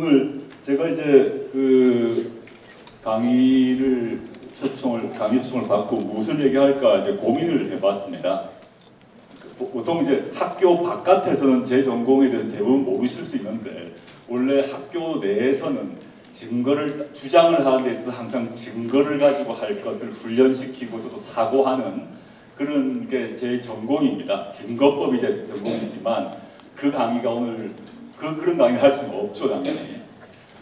오늘 제가 이제 그 강의 초청을 받고 무엇을 얘기할까 이제 고민을 해봤습니다. 보통 이제 학교 바깥에서는 제 전공에 대해서 대부분 모르실 수 있는데 원래 학교 내에서는 주장을 하는 데 있어서 항상 증거를 가지고 할 것을 훈련시키고 저도 사고하는 그런 게 제 전공입니다. 증거법이 제 전공이지만 그 강의가 오늘 그런 강의를 할 수는 없죠, 당연히.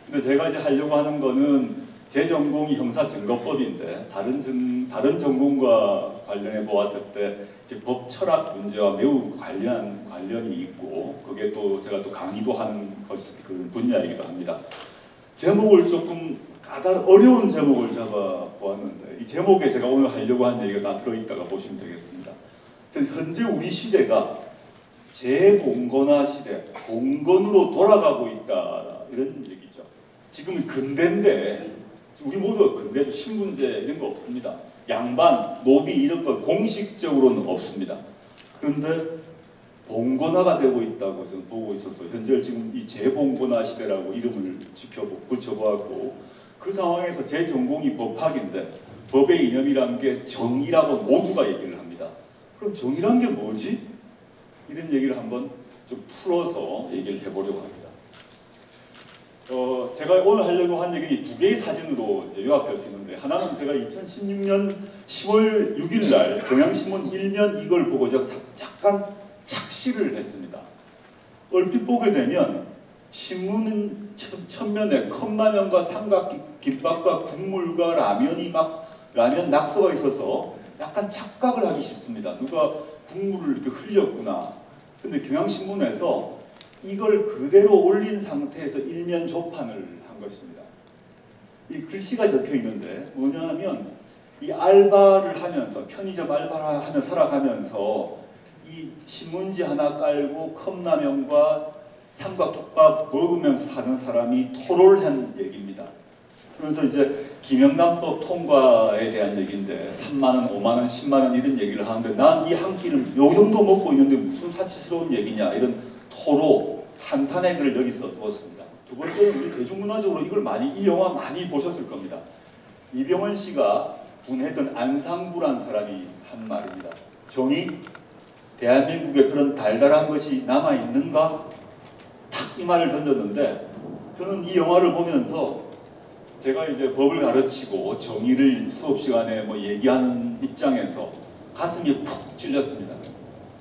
근데 제가 이제 하려고 하는 거는 제 전공이 형사증거법인데 다른 전공과 관련해 보았을 때 이제 법 철학 문제와 매우 관련이 있고 그게 또 제가 또 강의도 하는 것이 그 분야이기도 합니다. 제목을 조금 어려운 제목을 잡아 보았는데 이 제목에 제가 오늘 하려고 한 얘기가 다 들어있다가 보시면 되겠습니다. 현재 우리 시대가 재봉건화 시대, 봉건으로 돌아가고 있다 이런 얘기죠. 지금은 근대인데 우리 모두가 근대죠. 신분제 이런 거 없습니다. 양반, 노비 이런 거 공식적으로는 없습니다. 그런데 봉건화가 되고 있다고 저는 보고 있어서 현재 지금 이 재봉건화 시대라고 이름을 붙여보았고 그 상황에서 제 전공이 법학인데 법의 이념이란 게 정의라고 모두가 얘기를 합니다. 그럼 정의란 게 뭐지? 이런 얘기를 한번 좀 풀어서 얘기를 해보려고 합니다. 제가 오늘 하려고 한 얘기는 두 개의 사진으로 이제 요약될 수 있는데 하나는 제가 2016년 10월 6일 날 경향신문 1면 이걸 보고 제가 잠깐 착시를 했습니다. 얼핏 보게 되면 신문 첫면에 컵라면과 삼각김밥과 국물과 라면 낙서가 있어서 약간 착각을 하기 쉽습니다. 누가 국물을 이렇게 흘렸구나. 근데 경향신문에서 이걸 그대로 올린 상태에서 일면 조판을 한 것입니다. 이 글씨가 적혀 있는데 뭐냐면 이 알바를 하면서 편의점 알바를 하며 살아가면서 이 신문지 하나 깔고 컵라면과 삼각김밥 먹으면서 사는 사람이 토로를 한 얘기입니다. 그러면서 이제 김영란법 통과에 대한 얘기인데 3만원, 5만원, 10만원 이런 얘기를 하는데 난 이 한 끼를 요 정도 먹고 있는데 무슨 사치스러운 얘기냐 이런 토로 한탄의 글을 여기서 두었습니다. 두 번째는 우리 대중문화적으로 이 영화 많이 보셨을 겁니다. 이병헌 씨가 분했던 안상부란 사람이 한 말입니다. 정의? 대한민국에 그런 달달한 것이 남아있는가? 탁 이 말을 던졌는데 저는 이 영화를 보면서 제가 이제 법을 가르치고 정의를 수업 시간에 얘기하는 입장에서 가슴이 푹 찔렸습니다.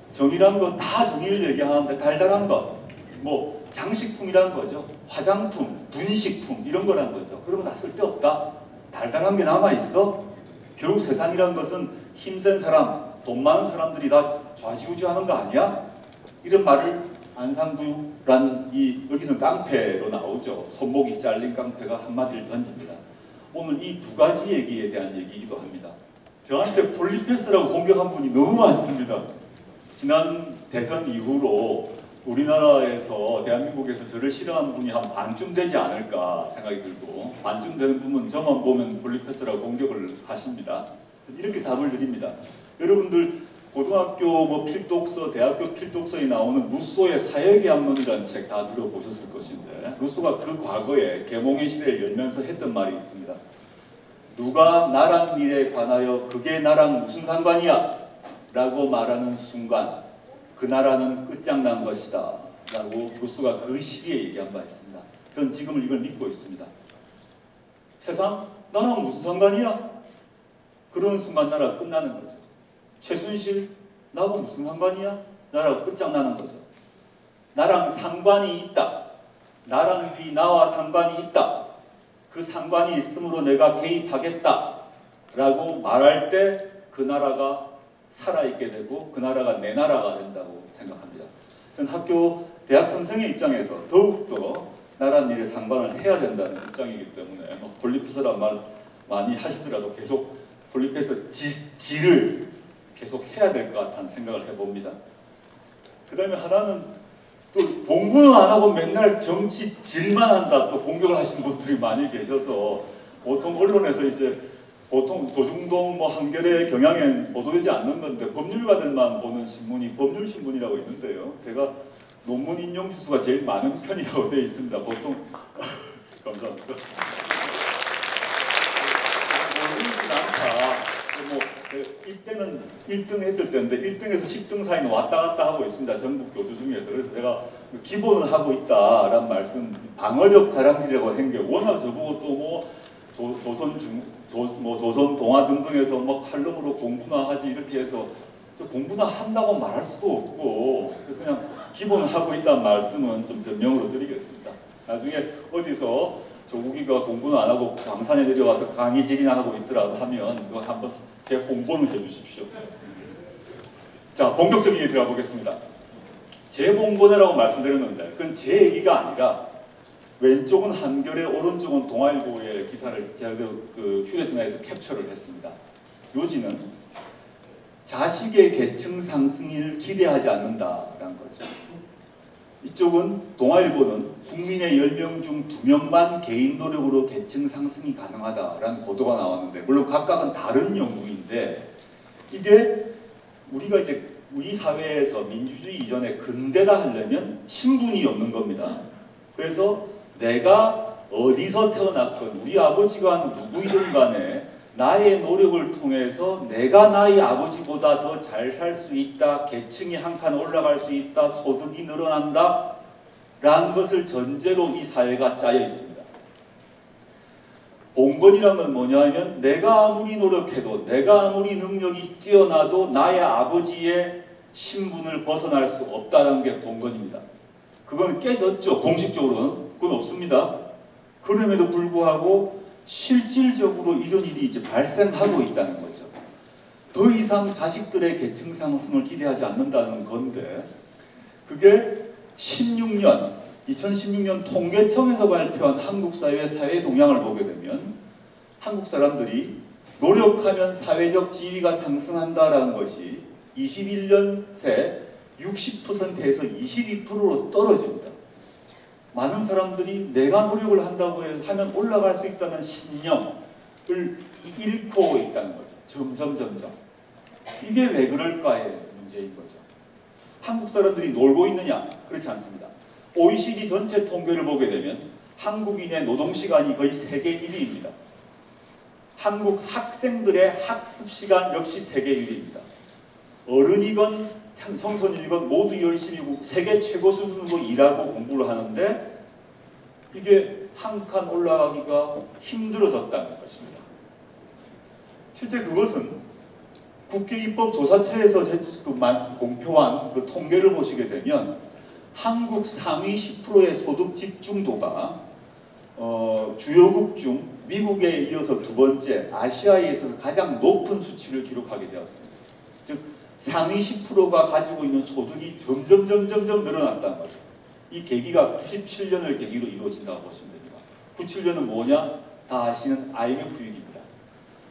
정의란 거 다 정의를 얘기하는데 달달한 것, 장식품이란 거죠. 화장품, 분식품 이런 거란 거죠. 그런 거 다 쓸데없다. 달달한 게 남아있어? 결국 세상이란 것은 힘센 사람, 돈 많은 사람들이 다 좌지우지하는 거 아니야? 이런 말을 안상부란 여기서 깡패로 나오죠. 손목이 잘린 깡패가 한마디를 던집니다. 오늘 이 두 가지 얘기에 대한 얘기이기도 합니다. 저한테 폴리페스라고 공격한 분이 너무 많습니다. 지난 대선 이후로 우리나라에서 대한민국에서 저를 싫어하는 분이 한 반쯤 되지 않을까 생각이 들고 반쯤 되는 분은 저만 보면 폴리페스라고 공격을 하십니다. 이렇게 답을 드립니다. 여러분들 고등학교 필독서, 대학교 필독서에 나오는 루소의 사회계약론이라는 책 다 들어보셨을 것인데 루소가 그 과거에 계몽의 시대를 열면서 했던 말이 있습니다. 누가 나란 일에 관하여 그게 나랑 무슨 상관이야? 라고 말하는 순간 그 나라는 끝장난 것이다 라고 루소가 그 시기에 얘기한 바 있습니다. 전 지금 이걸 믿고 있습니다. 세상? 나랑 무슨 상관이야? 그런 순간 나라가 끝나는 거죠. 최순실? 나하고 무슨 상관이야? 나라가 끝장나는 거죠. 나랑 상관이 있다. 나와 상관이 있다. 그 상관이 있으므로 내가 개입하겠다 라고 말할 때 그 나라가 살아있게 되고 그 나라가 내 나라가 된다고 생각합니다. 저는 대학 선생의 입장에서 더욱더 나라는 일에 상관을 해야 된다는 입장이기 때문에 폴리페스란 말 많이 하시더라도 계속 폴리페스 지를 계속 해야 될 것 같다는 생각을 해봅니다. 그 다음에 하나는 또 공부는 안 하고 맨날 정치 질만 한다 또 공격을 하시는 분들이 많이 계셔서 보통 언론에서 보통 조중동 한겨레 경향엔 보도되지 않는 건데 법률가들만 보는 신문이 법률신문이라고 있는데요. 제가 논문 인용 주수가 제일 많은 편이라고 되어 있습니다. 보통 감사합니다. 모르진 않다. 뭐 이때는 1등 했을 때인데 1등에서 10등 사이는 왔다 갔다 하고 있습니다. 전국 교수 중에서. 그래서 제가 기본을 하고 있다라는 말씀, 방어적 자랑질이라고 한 게 워낙 저보고 또 뭐 조선 동아 등등에서 뭐 칼럼으로 공부나 하지 이렇게 해서 저 공부나 한다고 말할 수도 없고, 그래서 그냥 기본을 하고 있다는 말씀은 좀 변명으로 드리겠습니다. 나중에 어디서 조국이가 공부는 안 하고 광산에 내려와서 강의질이나 하고 있더라고 하면 그거 한번 제 홍보는 해주십시오. 자, 본격적인 얘기 들어가 보겠습니다. 재봉본회라고 말씀드렸는데 그건 제 얘기가 아니라 왼쪽은 한겨레, 오른쪽은 동아일보의 기사를 제가 그 휴대전화에서 캡처를 했습니다. 요지는 자식의 계층 상승을 기대하지 않는다라는 거죠. 이쪽은 동아일보는 국민의 10명 중 2명만 개인 노력으로 계층 상승이 가능하다라는 보도가 나왔는데, 물론 각각은 다른 연구인데, 이게 우리가 이제 우리 사회에서 민주주의 이전에 근대다 하려면 신분이 없는 겁니다. 그래서 내가 어디서 태어났건 우리 아버지가 누구이든 간에 나의 노력을 통해서 내가 나의 아버지보다 더 잘 살 수 있다, 계층이 한 칸 올라갈 수 있다, 소득이 늘어난다 라는 것을 전제로 이 사회가 짜여 있습니다. 봉건이란 건 뭐냐 하면 내가 아무리 노력해도, 내가 아무리 능력이 뛰어나도 나의 아버지의 신분을 벗어날 수 없다는 게 봉건입니다. 그건 깨졌죠. 공식적으로는 그건 없습니다. 그럼에도 불구하고 실질적으로 이런 일이 이제 발생하고 있다는 거죠. 더 이상 자식들의 계층 상승을 기대하지 않는다는 건데, 그게 2016년 통계청에서 발표한 한국 사회의 사회 동향을 보게 되면 한국 사람들이 노력하면 사회적 지위가 상승한다라는 것이 21년 새 60%에서 22%로 떨어집니다. 많은 사람들이 내가 노력을 한다고 하면 올라갈 수 있다는 신념을 잃고 있다는 거죠. 점점. 이게 왜 그럴까의 문제인 거죠. 한국 사람들이 놀고 있느냐? 그렇지 않습니다. OECD 전체 통계를 보게 되면 한국인의 노동시간이 거의 세계 1위입니다. 한국 학생들의 학습시간 역시 세계 1위입니다. 어른이건 청소년이건 모두 열심히 세계 최고 수준으로 일하고 공부를 하는데 이게 한 칸 올라가기가 힘들어졌다는 것입니다. 실제 그것은 국회입법조사처에서 공표한 그 통계를 보시게 되면 한국 상위 10%의 소득 집중도가 주요국 중 미국에 이어서 두 번째, 아시아에 있어서 가장 높은 수치를 기록하게 되었습니다. 즉 상위 10%가 가지고 있는 소득이 점점 늘어났다는 거죠. 이 계기가 97년을 계기로 이루어진다고 보시면 됩니다. 97년은 뭐냐? 다 아시는 IMF 위기입니다.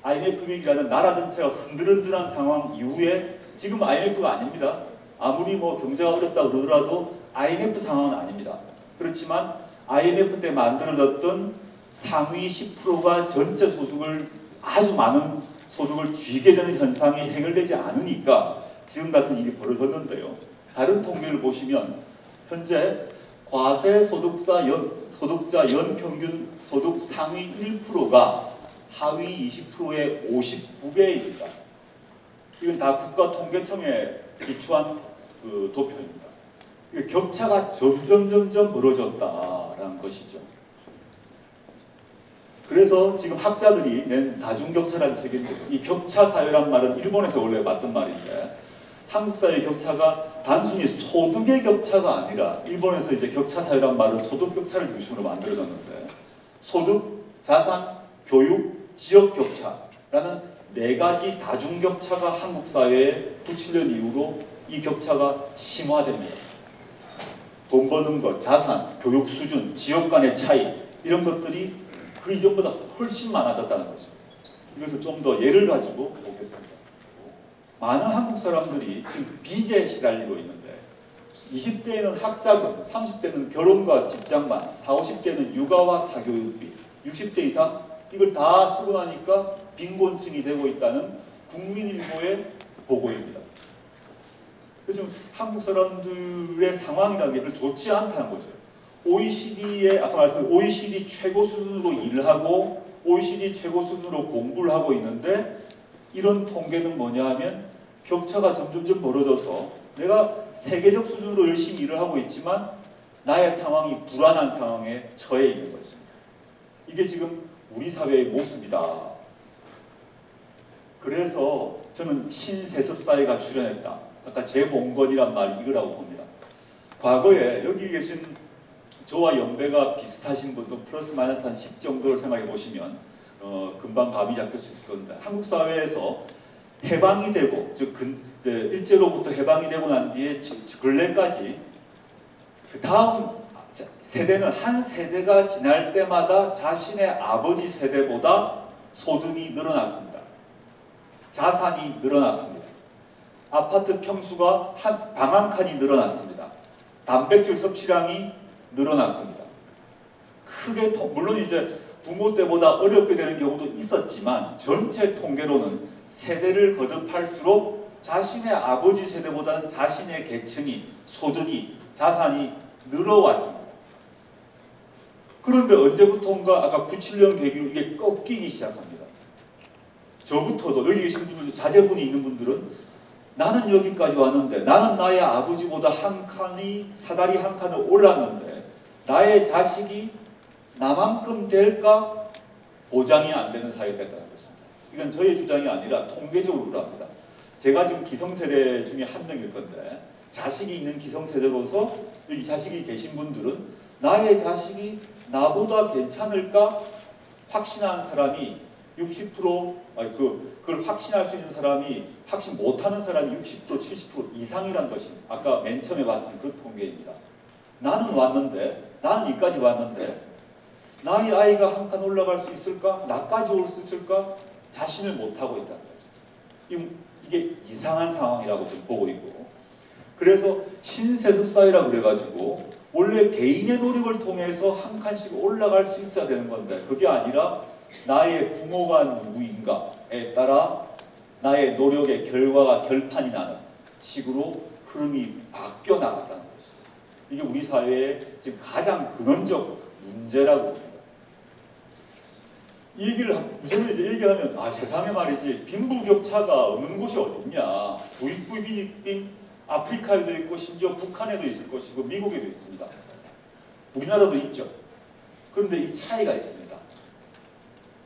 IMF 위기라는 나라 전체가 흔들흔들한 상황 이후에, 지금 IMF가 아닙니다. 아무리 뭐 경제가 어렵다 그러더라도 IMF 상황은 아닙니다. 그렇지만 IMF 때 만들어졌던 상위 10%가 전체 소득을, 아주 많은 소득을 쥐게 되는 현상이 해결되지 않으니까 지금 같은 일이 벌어졌는데요. 다른 통계를 보시면 현재 과세 소득자 연평균 소득 상위 1%가 하위 20%의 59배입니다. 이건 다 국가통계청에 기초한 그 도표입니다. 격차가 점점 벌어졌다라는 것이죠. 그래서 지금 학자들이 낸 다중격차라는 책인데, 이 격차 사회란 말은 일본에서 원래 맞던 말인데, 한국 사회의 격차가 단순히 소득의 격차가 아니라, 일본에서 이제 격차 사회란 말은 소득 격차를 중심으로 만들어졌는데, 소득, 자산, 교육, 지역 격차라는 네 가지 다중격차가 한국 사회에 97년 이후로 이 격차가 심화됩니다. 돈 버는 것, 자산, 교육 수준, 지역 간의 차이, 이런 것들이 그 이전보다 훨씬 많아졌다는 거죠. 이것을 좀 더 예를 가지고 보겠습니다. 많은 한국 사람들이 지금 빚에 시달리고 있는데, 20대에는 학자금, 30대는 결혼과 직장만, 40, 50대는 육아와 사교육비, 60대 이상 이걸 다 쓰고 나니까 빈곤층이 되고 있다는 국민일보의 보고입니다. 그래서 한국 사람들의 상황이라는 게 별로 좋지 않다는 거죠. OECD의 아까 말씀 OECD 최고 수준으로 일을 하고 OECD 최고 수준으로 공부를 하고 있는데 이런 통계는 뭐냐 하면 격차가 점점점 벌어져서 내가 세계적 수준으로 열심히 일을 하고 있지만 나의 상황이 불안한 상황에 처해 있는 것입니다. 이게 지금 우리 사회의 모습이다. 그래서 저는 신세습사회가 출연했다. 아까 재봉건이란 말이 이거라고 봅니다. 과거에 여기 계신 저와 연배가 비슷하신 분도 플러스 마이너스 한 10 정도를 생각해 보시면 금방 감이 잡힐 수 있을 건데 한국 사회에서 해방이 되고 즉 일제로부터 해방이 되고 난 뒤에 근래까지 그 다음 세대는 한 세대가 지날 때마다 자신의 아버지 세대보다 소득이 늘어났습니다. 자산이 늘어났습니다. 아파트 평수가 방 한 칸이 늘어났습니다. 단백질 섭취량이 늘어났습니다. 크게 물론 이제 부모 때보다 어렵게 되는 경우도 있었지만 전체 통계로는 세대를 거듭할수록 자신의 아버지 세대보다는 자신의 계층이 소득이 자산이 늘어왔습니다. 그런데 언제부턴가 아까 97년 계기로 이게 꺾이기 시작합니다. 저부터도 여기 계신 분들 자제분이 있는 분들은 나는 여기까지 왔는데 나는 나의 아버지보다 한 칸이 사다리 한 칸을 올랐는데 나의 자식이 나만큼 될까 보장이 안 되는 사회가 됐다는 것입니다. 이건 저의 주장이 아니라 통계적으로 그럽니다. 제가 지금 기성세대 중에 한 명일 건데 자식이 있는 기성세대로서 여기 자식이 계신 분들은 나의 자식이 나보다 괜찮을까 확신하는 사람이 60% 그걸 확신할 수 있는 사람이 확신 못하는 사람이 60% 70% 이상이란 것이 아까 맨 처음에 봤던 그 통계입니다. 나는 왔는데 나는 여기까지 왔는데 나의 아이가 한 칸 올라갈 수 있을까? 나까지 올 수 있을까? 자신을 못하고 있다는 거죠. 이게 이상한 상황이라고 좀 보고 있고 그래서 신세습사회라고 그래가지고 원래 개인의 노력을 통해서 한 칸씩 올라갈 수 있어야 되는 건데 그게 아니라 나의 부모가 누구인가에 따라 나의 노력의 결과가 결판이 나는 식으로 흐름이 바뀌어 나갔다는 것이 이게 우리 사회의 지금 가장 근원적 문제라고 봅니다. 이 얘기를 무슨 이제 얘기하면 세상에 말이지 빈부격차가 없는 곳이 어딨냐 부익부 빈익빈 아프리카에도 있고 심지어 북한에도 있을 것이고 미국에도 있습니다. 우리나라도 있죠. 그런데 이 차이가 있습니다.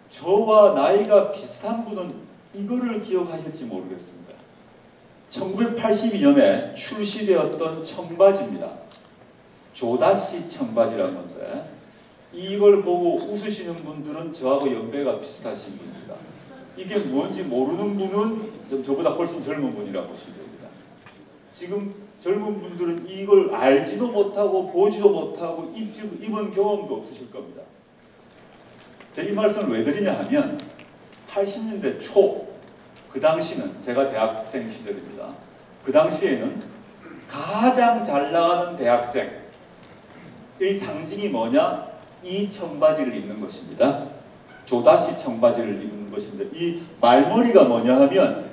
저와 나이가 비슷한 분은 이거를 기억하실지 모르겠습니다. 1982년에 출시되었던 청바지입니다. 조다시 청바지라는 건데 이걸 보고 웃으시는 분들은 저하고 연배가 비슷하신 분입니다. 이게 뭔지 모르는 분은 좀 저보다 훨씬 젊은 분이라고 보시면 됩니다. 지금 젊은 분들은 이걸 알지도 못하고 보지도 못하고 입은 경험도 없으실 겁니다. 제가 이 말씀을 왜 드리냐 하면 80년대 초 그 당시는 제가 대학생 시절입니다. 그 당시에는 가장 잘 나가는 대학생의 상징이 뭐냐? 이 청바지를 입는 것입니다. 조다시 청바지를 입는 것인데 이 말머리가 뭐냐 하면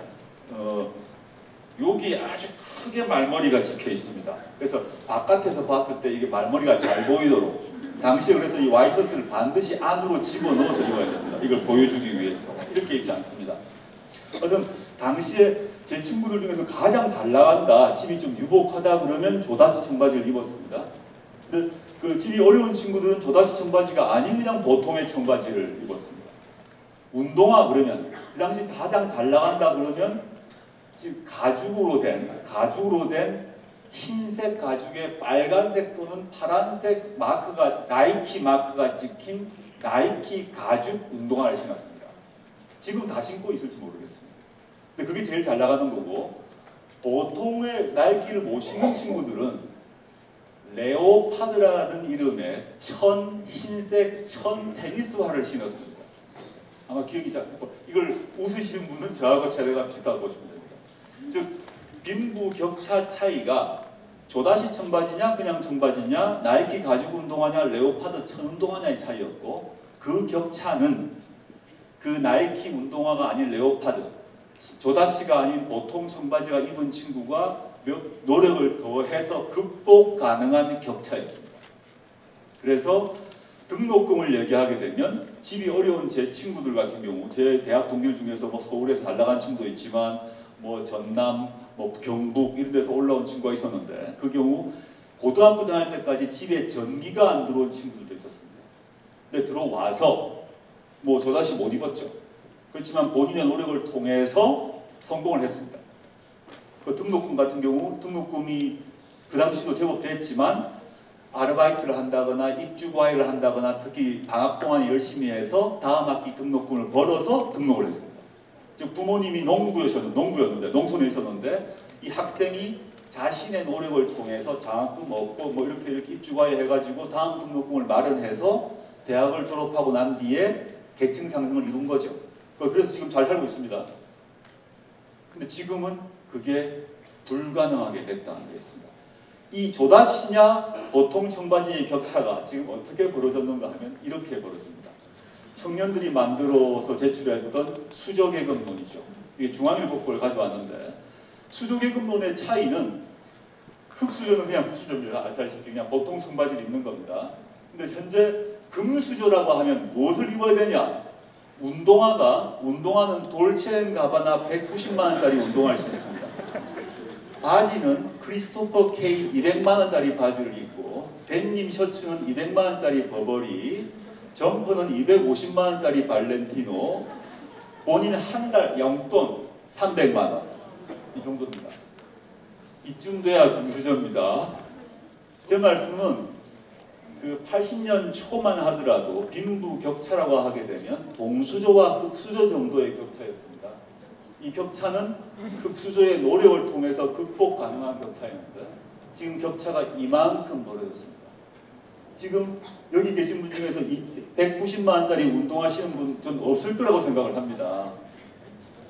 여기 아주 크게 말머리가 찍혀 있습니다. 그래서 바깥에서 봤을 때 이게 말머리가 잘 보이도록 당시에 그래서 이 와이셔츠를 반드시 안으로 집어넣어서 입어야 됩니다. 이걸 보여주기 위해서 이렇게 입지 않습니다. 우선 당시에 제 친구들 중에서 가장 잘 나간다, 집이 좀 유복하다 그러면 조다시 청바지를 입었습니다. 근데 그 집이 어려운 친구들은 조다시 청바지가 아닌 그냥 보통의 청바지를 입었습니다. 운동화 그러면 그 당시 가장 잘 나간다 그러면 지금 가죽으로 된 흰색 가죽에 빨간색 또는 파란색 마크가 나이키 마크가 찍힌 나이키 가죽 운동화를 신었습니다. 지금 다 신고 있을지 모르겠습니다. 근데 그게 제일 잘 나가는 거고 보통의 나이키를 못 신는 친구들은 레오파드라는 이름의 흰색 테니스화를 신었습니다. 아마 기억이 잘 나고 이걸 웃으시는 분은 저하고 세대가 비슷하다고 보시면 됩니다. 즉 빈부격차 차이가 조다시 청바지냐 그냥 청바지냐 나이키 가죽 운동화냐 레오파드 천 운동화냐의 차이였고 그 격차는 그 나이키 운동화가 아닌 레오파드 조다시가 아닌 보통 청바지가 입은 친구가 노력을 더해서 극복 가능한 격차였습니다. 그래서 등록금을 얘기하게 되면 집이 어려운 제 친구들 같은 경우, 제 대학 동기들 중에서 뭐 서울에서 잘 나간 친구도 있지만 뭐 전남, 뭐 경북 이런 데서 올라온 친구가 있었는데, 그 경우 고등학교 다닐 때까지 집에 전기가 안 들어온 친구들도 있었습니다. 근데 들어와서 뭐 저다시 못 입었죠. 그렇지만 본인의 노력을 통해서 성공을 했습니다. 그 등록금 같은 경우, 등록금이 그 당시도 제법 됐지만 아르바이트를 한다거나 입주 과외를 한다거나 특히 방학 동안 열심히 해서 다음 학기 등록금을 벌어서 등록을 했습니다. 즉 부모님이 농부였는데 농촌에 있었는데 이 학생이 자신의 노력을 통해서 장학금 얻고 뭐 이렇게 입주 과외 해가지고 다음 등록금을 마련해서 대학을 졸업하고 난 뒤에 계층 상승을 이룬 거죠. 그래서 지금 잘 살고 있습니다. 근데 지금은 그게 불가능하게 됐다는 게 있습니다. 이 조다시냐 보통 청바지의 격차가 지금 어떻게 벌어졌는가 하면 이렇게 벌어집니다. 청년들이 만들어서 제출했던 수저계급론이죠. 이게 중앙일보를 가져왔는데, 수저계급론의 차이는 흑수저는 그냥 흑수저입니다. 아시다시피 그냥 보통 청바지를 입는 겁니다. 근데 현재 금수저라고 하면 무엇을 입어야 되냐? 운동화는 돌체앤가바나 190만 원짜리 운동화를 신습니다. 바지는 크리스토퍼 K 200만 원짜리 바지를 입고, 데님 셔츠는 200만 원짜리 버버리, 점퍼는 250만 원짜리 발렌티노, 본인 한 달 용돈 300만 원. 이 정도입니다. 이쯤 돼야 금수저입니다. 제 말씀은 그 80년 초만 하더라도 빈부격차라고 하게 되면 동수저와 흑수저 정도의 격차였습니다. 이 격차는 흑수저의 노력을 통해서 극복 가능한 격차였는데 지금 격차가 이만큼 벌어졌습니다. 지금 여기 계신 분 중에서 190만 원짜리 운동하시는 분 전 없을 거라고 생각을 합니다.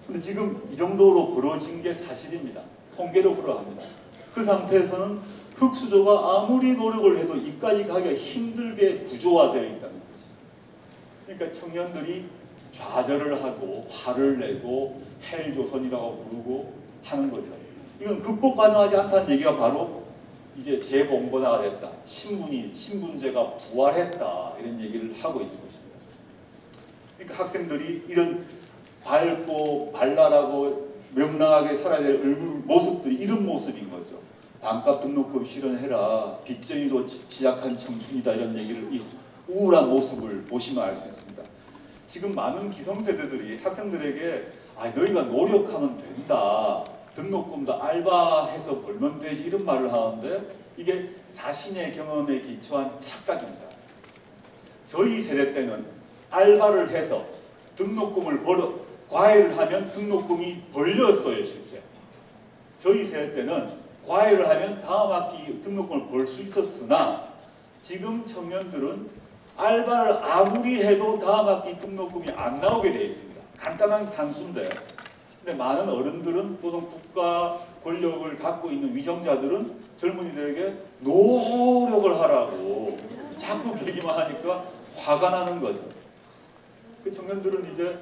근데 지금 이 정도로 벌어진 게 사실입니다. 통계로 그러합니다. 그 상태에서는 흑수저가 아무리 노력을 해도 이까지 가기가 힘들게 구조화되어 있다는 것이죠. 그러니까 청년들이 좌절을 하고 화를 내고 헬조선이라고 부르고 하는 거죠. 이건 극복 가능하지 않다는 얘기가 바로 이제 재봉건화가 됐다. 신분제가 부활했다. 이런 얘기를 하고 있는 것입니다. 그러니까 학생들이 이런 밝고 발랄하고 명랑하게 살아야 될 모습들이 이런 모습인 거죠. 반값 등록금 실현해라. 빚쟁이로 시작한 청춘이다. 이런 얘기를, 이 우울한 모습을 보시면 알 수 있습니다. 지금 많은 기성세대들이 학생들에게 너희가 노력하면 된다. 등록금도 알바해서 벌면 되지. 이런 말을 하는데 이게 자신의 경험에 기초한 착각입니다. 저희 세대 때는 알바를 해서 등록금을 과외를 하면 등록금이 벌렸어요. 실제. 저희 세대 때는 과외를 하면 다음 학기 등록금을 벌 수 있었으나 지금 청년들은 알바를 아무리 해도 다음 학기 등록금이 안 나오게 되어 있습니다. 간단한 산수인데, 근데 많은 어른들은 또는 국가 권력을 갖고 있는 위정자들은 젊은이들에게 노력을 하라고 자꾸 얘기만 하니까 화가 나는 거죠. 그 청년들은 이제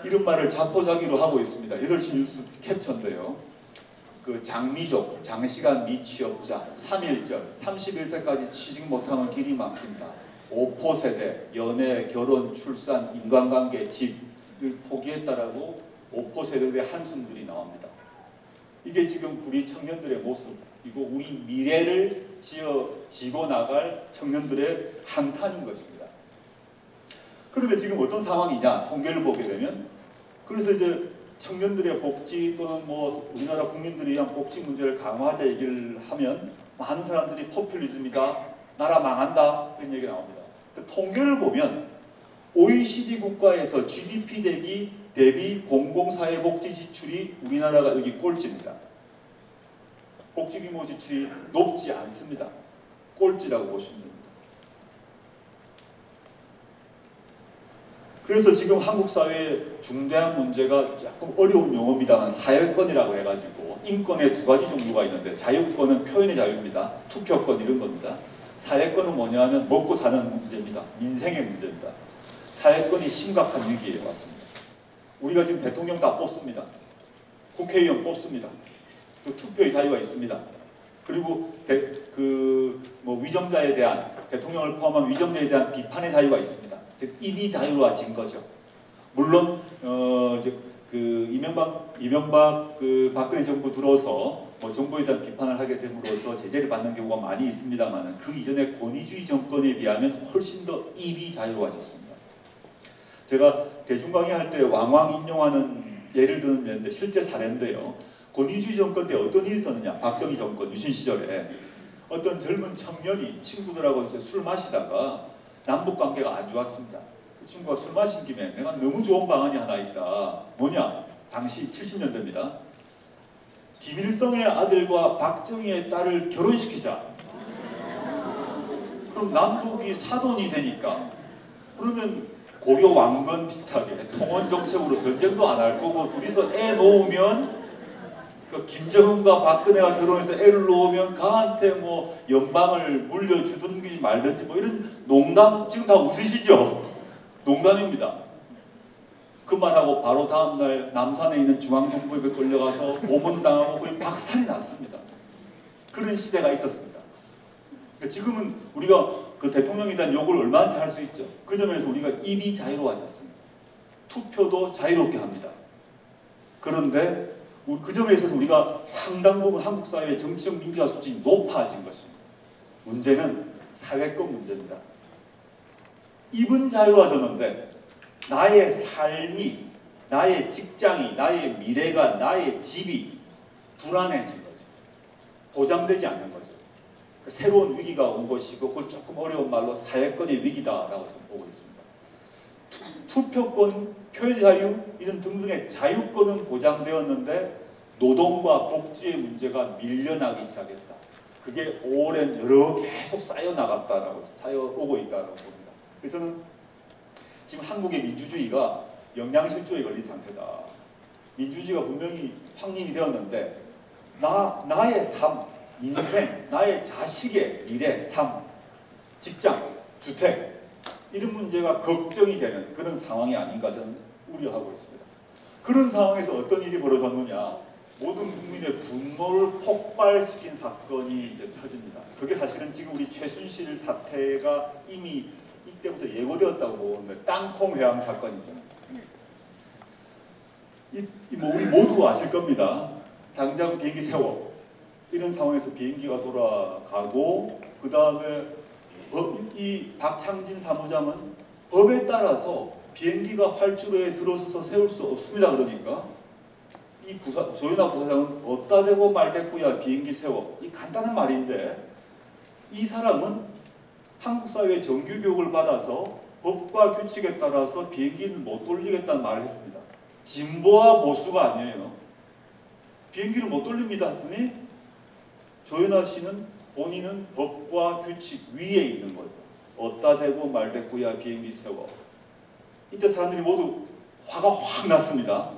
이런 말을 자포자기로 하고 있습니다. 8시 뉴스 캡처인데요. 그 장미족, 장시간 미취업자, 3.1절, 31세까지 취직 못하면 길이 막힌다. 5포 세대, 연애, 결혼, 출산, 인간관계, 집을 포기했다라고 5포 세대의 한숨들이 나옵니다. 이게 지금 우리 청년들의 모습이고 우리 미래를 지고 나갈 청년들의 한탄인 것입니다. 그런데 지금 어떤 상황이냐? 통계를 보게 되면, 그래서 이제 청년들의 복지 또는 뭐 우리나라 국민들이 위한 복지 문제를 강화하자 얘기를 하면 많은 사람들이 포퓰리즘이다, 나라 망한다 이런 얘기가 나옵니다. 통계를 보면 OECD 국가에서 GDP 대비 공공사회복지 지출이 우리나라가 여기 꼴찌입니다. 복지규모 지출이 높지 않습니다. 꼴찌라고 보시면 됩니다. 그래서 지금 한국 사회의 중대한 문제가 조금 어려운 용어입니다만 사회권이라고 해가지고 인권의 두 가지 종류가 있는데, 자유권은 표현의 자유입니다. 투표권 이런 겁니다. 사회권은 뭐냐 하면 먹고 사는 문제입니다. 민생의 문제입니다. 사회권이 심각한 위기에 왔습니다. 우리가 지금 대통령 다 뽑습니다. 국회의원 뽑습니다. 또 투표의 자유가 있습니다. 그리고 위정자에 대한, 대통령을 포함한 위정자에 대한 비판의 자유가 있습니다. 즉 입이 자유로워진 거죠. 물론 이제 이명박 박근혜 정부 들어서 정부에 대한 비판을 하게 됨으로써 제재를 받는 경우가 많이 있습니다만, 그 이전의 권위주의 정권에 비하면 훨씬 더 입이 자유로워졌습니다. 제가 대중 강의할 때 왕왕 인용하는 예를 드는 예인데, 실제 사례인데요. 권위주의 정권 때 어떤 일이 있었느냐. 박정희 정권 유신 시절에 어떤 젊은 청년이 친구들하고 이제 술 마시다가 남북 관계가 안 좋았습니다. 그 친구가 술 마신 김에 내가 너무 좋은 방안이 하나 있다. 뭐냐? 당시 70년대입니다. 김일성의 아들과 박정희의 딸을 결혼시키자. 그럼 남북이 사돈이 되니까, 그러면 고려 왕건 비슷하게 통원 정책으로 전쟁도 안 할 거고, 둘이서 애 놓으면 김정은과 박근혜가 결혼해서 애를 놓으면 가한테 연방을 물려주든지 말든지 이런 농담, 지금 다 웃으시죠? 농담입니다. 그 말하고 바로 다음날 남산에 있는 중앙정부에 끌려가서 고문당하고 거의 박살이 났습니다. 그런 시대가 있었습니다. 지금은 우리가 그 대통령에 대한 욕을 얼마든지 할 수 있죠. 그 점에서 우리가 입이 자유로워졌습니다. 투표도 자유롭게 합니다. 그런데 그 점에 있어서 우리가 상당 부분 한국 사회의 정치적 민주화 수준이 높아진 것입니다. 문제는 사회권 문제입니다. 입은 자유로워졌는데 나의 삶이, 나의 직장이, 나의 미래가, 나의 집이 불안해진 거죠. 보장되지 않는 거죠. 새로운 위기가 온 것이고, 그걸 조금 어려운 말로 사회권의 위기다라고 저는 보고 있습니다. 투표권, 표현자유 이런 등등의 자유권은 보장되었는데 노동과 복지의 문제가 밀려나기 시작했다. 그게 오랜 계속 쌓여오고 있다고 봅니다. 그래서 저는 지금 한국의 민주주의가 영양실조에 걸린 상태다. 민주주의가 분명히 확립이 되었는데 나의 삶, 인생, 나의 자식의 미래, 삶, 직장, 주택 이런 문제가 걱정이 되는 그런 상황이 아닌가 저는 우려하고 있습니다. 그런 상황에서 어떤 일이 벌어졌느냐. 모든 국민의 분노를 폭발시킨 사건이 이제 터집니다. 그게 사실은 지금 우리 최순실 사태가 이미 이때부터 예고되었다고 보는데, 땅콩 회항 사건이죠. 우리 모두 아실 겁니다. 당장 비행기 세워. 이런 상황에서 비행기가 돌아가고, 그 다음에 이 박창진 사무장은 법에 따라서 비행기가 활주로에 들어서서 세울 수 없습니다. 그러니까 이 조현아 부사장은 어따 대고 말대꾸야 비행기 세워. 이 간단한 말인데, 이 사람은 한국 사회의 정규 교육을 받아서 법과 규칙에 따라서 비행기를 못 돌리겠다는 말을 했습니다. 진보와 보수가 아니에요. 비행기를 못 돌립니다 했더니 조현아 씨는 본인은 법과 규칙 위에 있는 거죠. 어따 대고 말대꾸야 비행기 세워. 이때 사람들이 모두 화가 확 났습니다.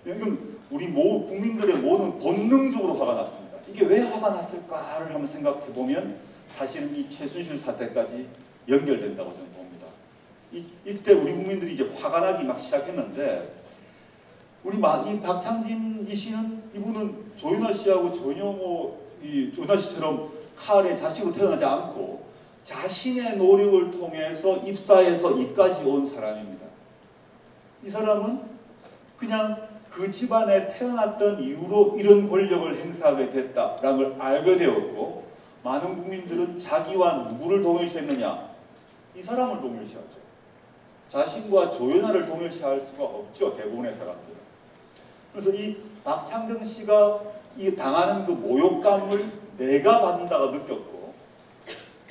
이건 우리 국민들의 모든 본능적으로 화가 났습니다. 이게 왜 화가 났을까를 한번 생각해 보면 사실은 이 최순실 사태까지 연결된다고 저는 봅니다. 이때 우리 국민들이 이제 화가 나기 막 시작했는데, 이 박창진 이 씨는, 이분은 조윤아 씨하고 전혀 조윤아 씨처럼 칼의 자식으로 태어나지 않고 자신의 노력을 통해서 입사해서 이까지 온 사람입니다. 이 사람은 그냥 그 집안에 태어났던 이유로 이런 권력을 행사하게 됐다라는 걸 알게 되었고, 많은 국민들은 자기와 누구를 동일시했느냐? 이 사람을 동일시하죠. 자신과 조연아를 동일시할 수가 없죠. 대부분의 사람들은. 그래서 이 박창정 씨가 이 당하는 그 모욕감을 내가 받는다고 느꼈고,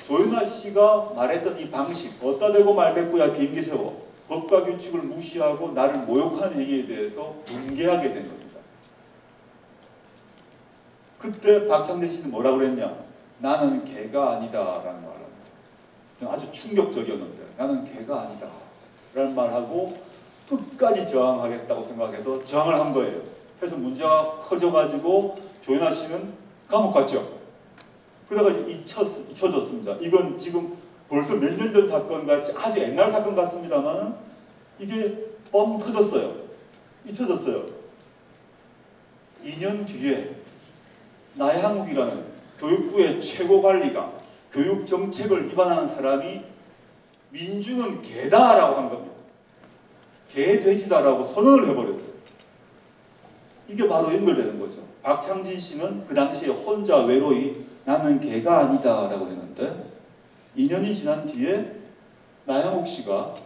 조연아 씨가 말했던 이 방식, 어따 대고 말대꾸야 비행기 세워, 법과 규칙을 무시하고 나를 모욕하는 행위에 대해서 분개하게 된 겁니다. 그때 박창대 씨는 뭐라고 그랬냐? 나는 개가 아니다 라는 말을 합니다. 아주 충격적이었는데, 나는 개가 아니다 라는 말하고 끝까지 저항하겠다고 생각해서 저항을 한 거예요. 그래서 문제가 커져가지고 조윤아 씨는 감옥 갔죠. 그러다가 이제 잊혀졌습니다. 이건 지금 벌써 몇 년 전 사건 같이 아주 옛날 사건 같습니다만 이게 뻥 터졌어요. 잊혀졌어요. 2년 뒤에 나향욱이라는 교육부의 최고 관리가 교육 정책을 위반하는 사람이 민중은 개다라고 한 겁니다. 개돼지다라고 선언을 해버렸어요. 이게 바로 연결되는 거죠. 박창진 씨는 그 당시에 혼자 외로이 나는 개가 아니다 라고 했는데 2년이 지난 뒤에 나향욱 씨가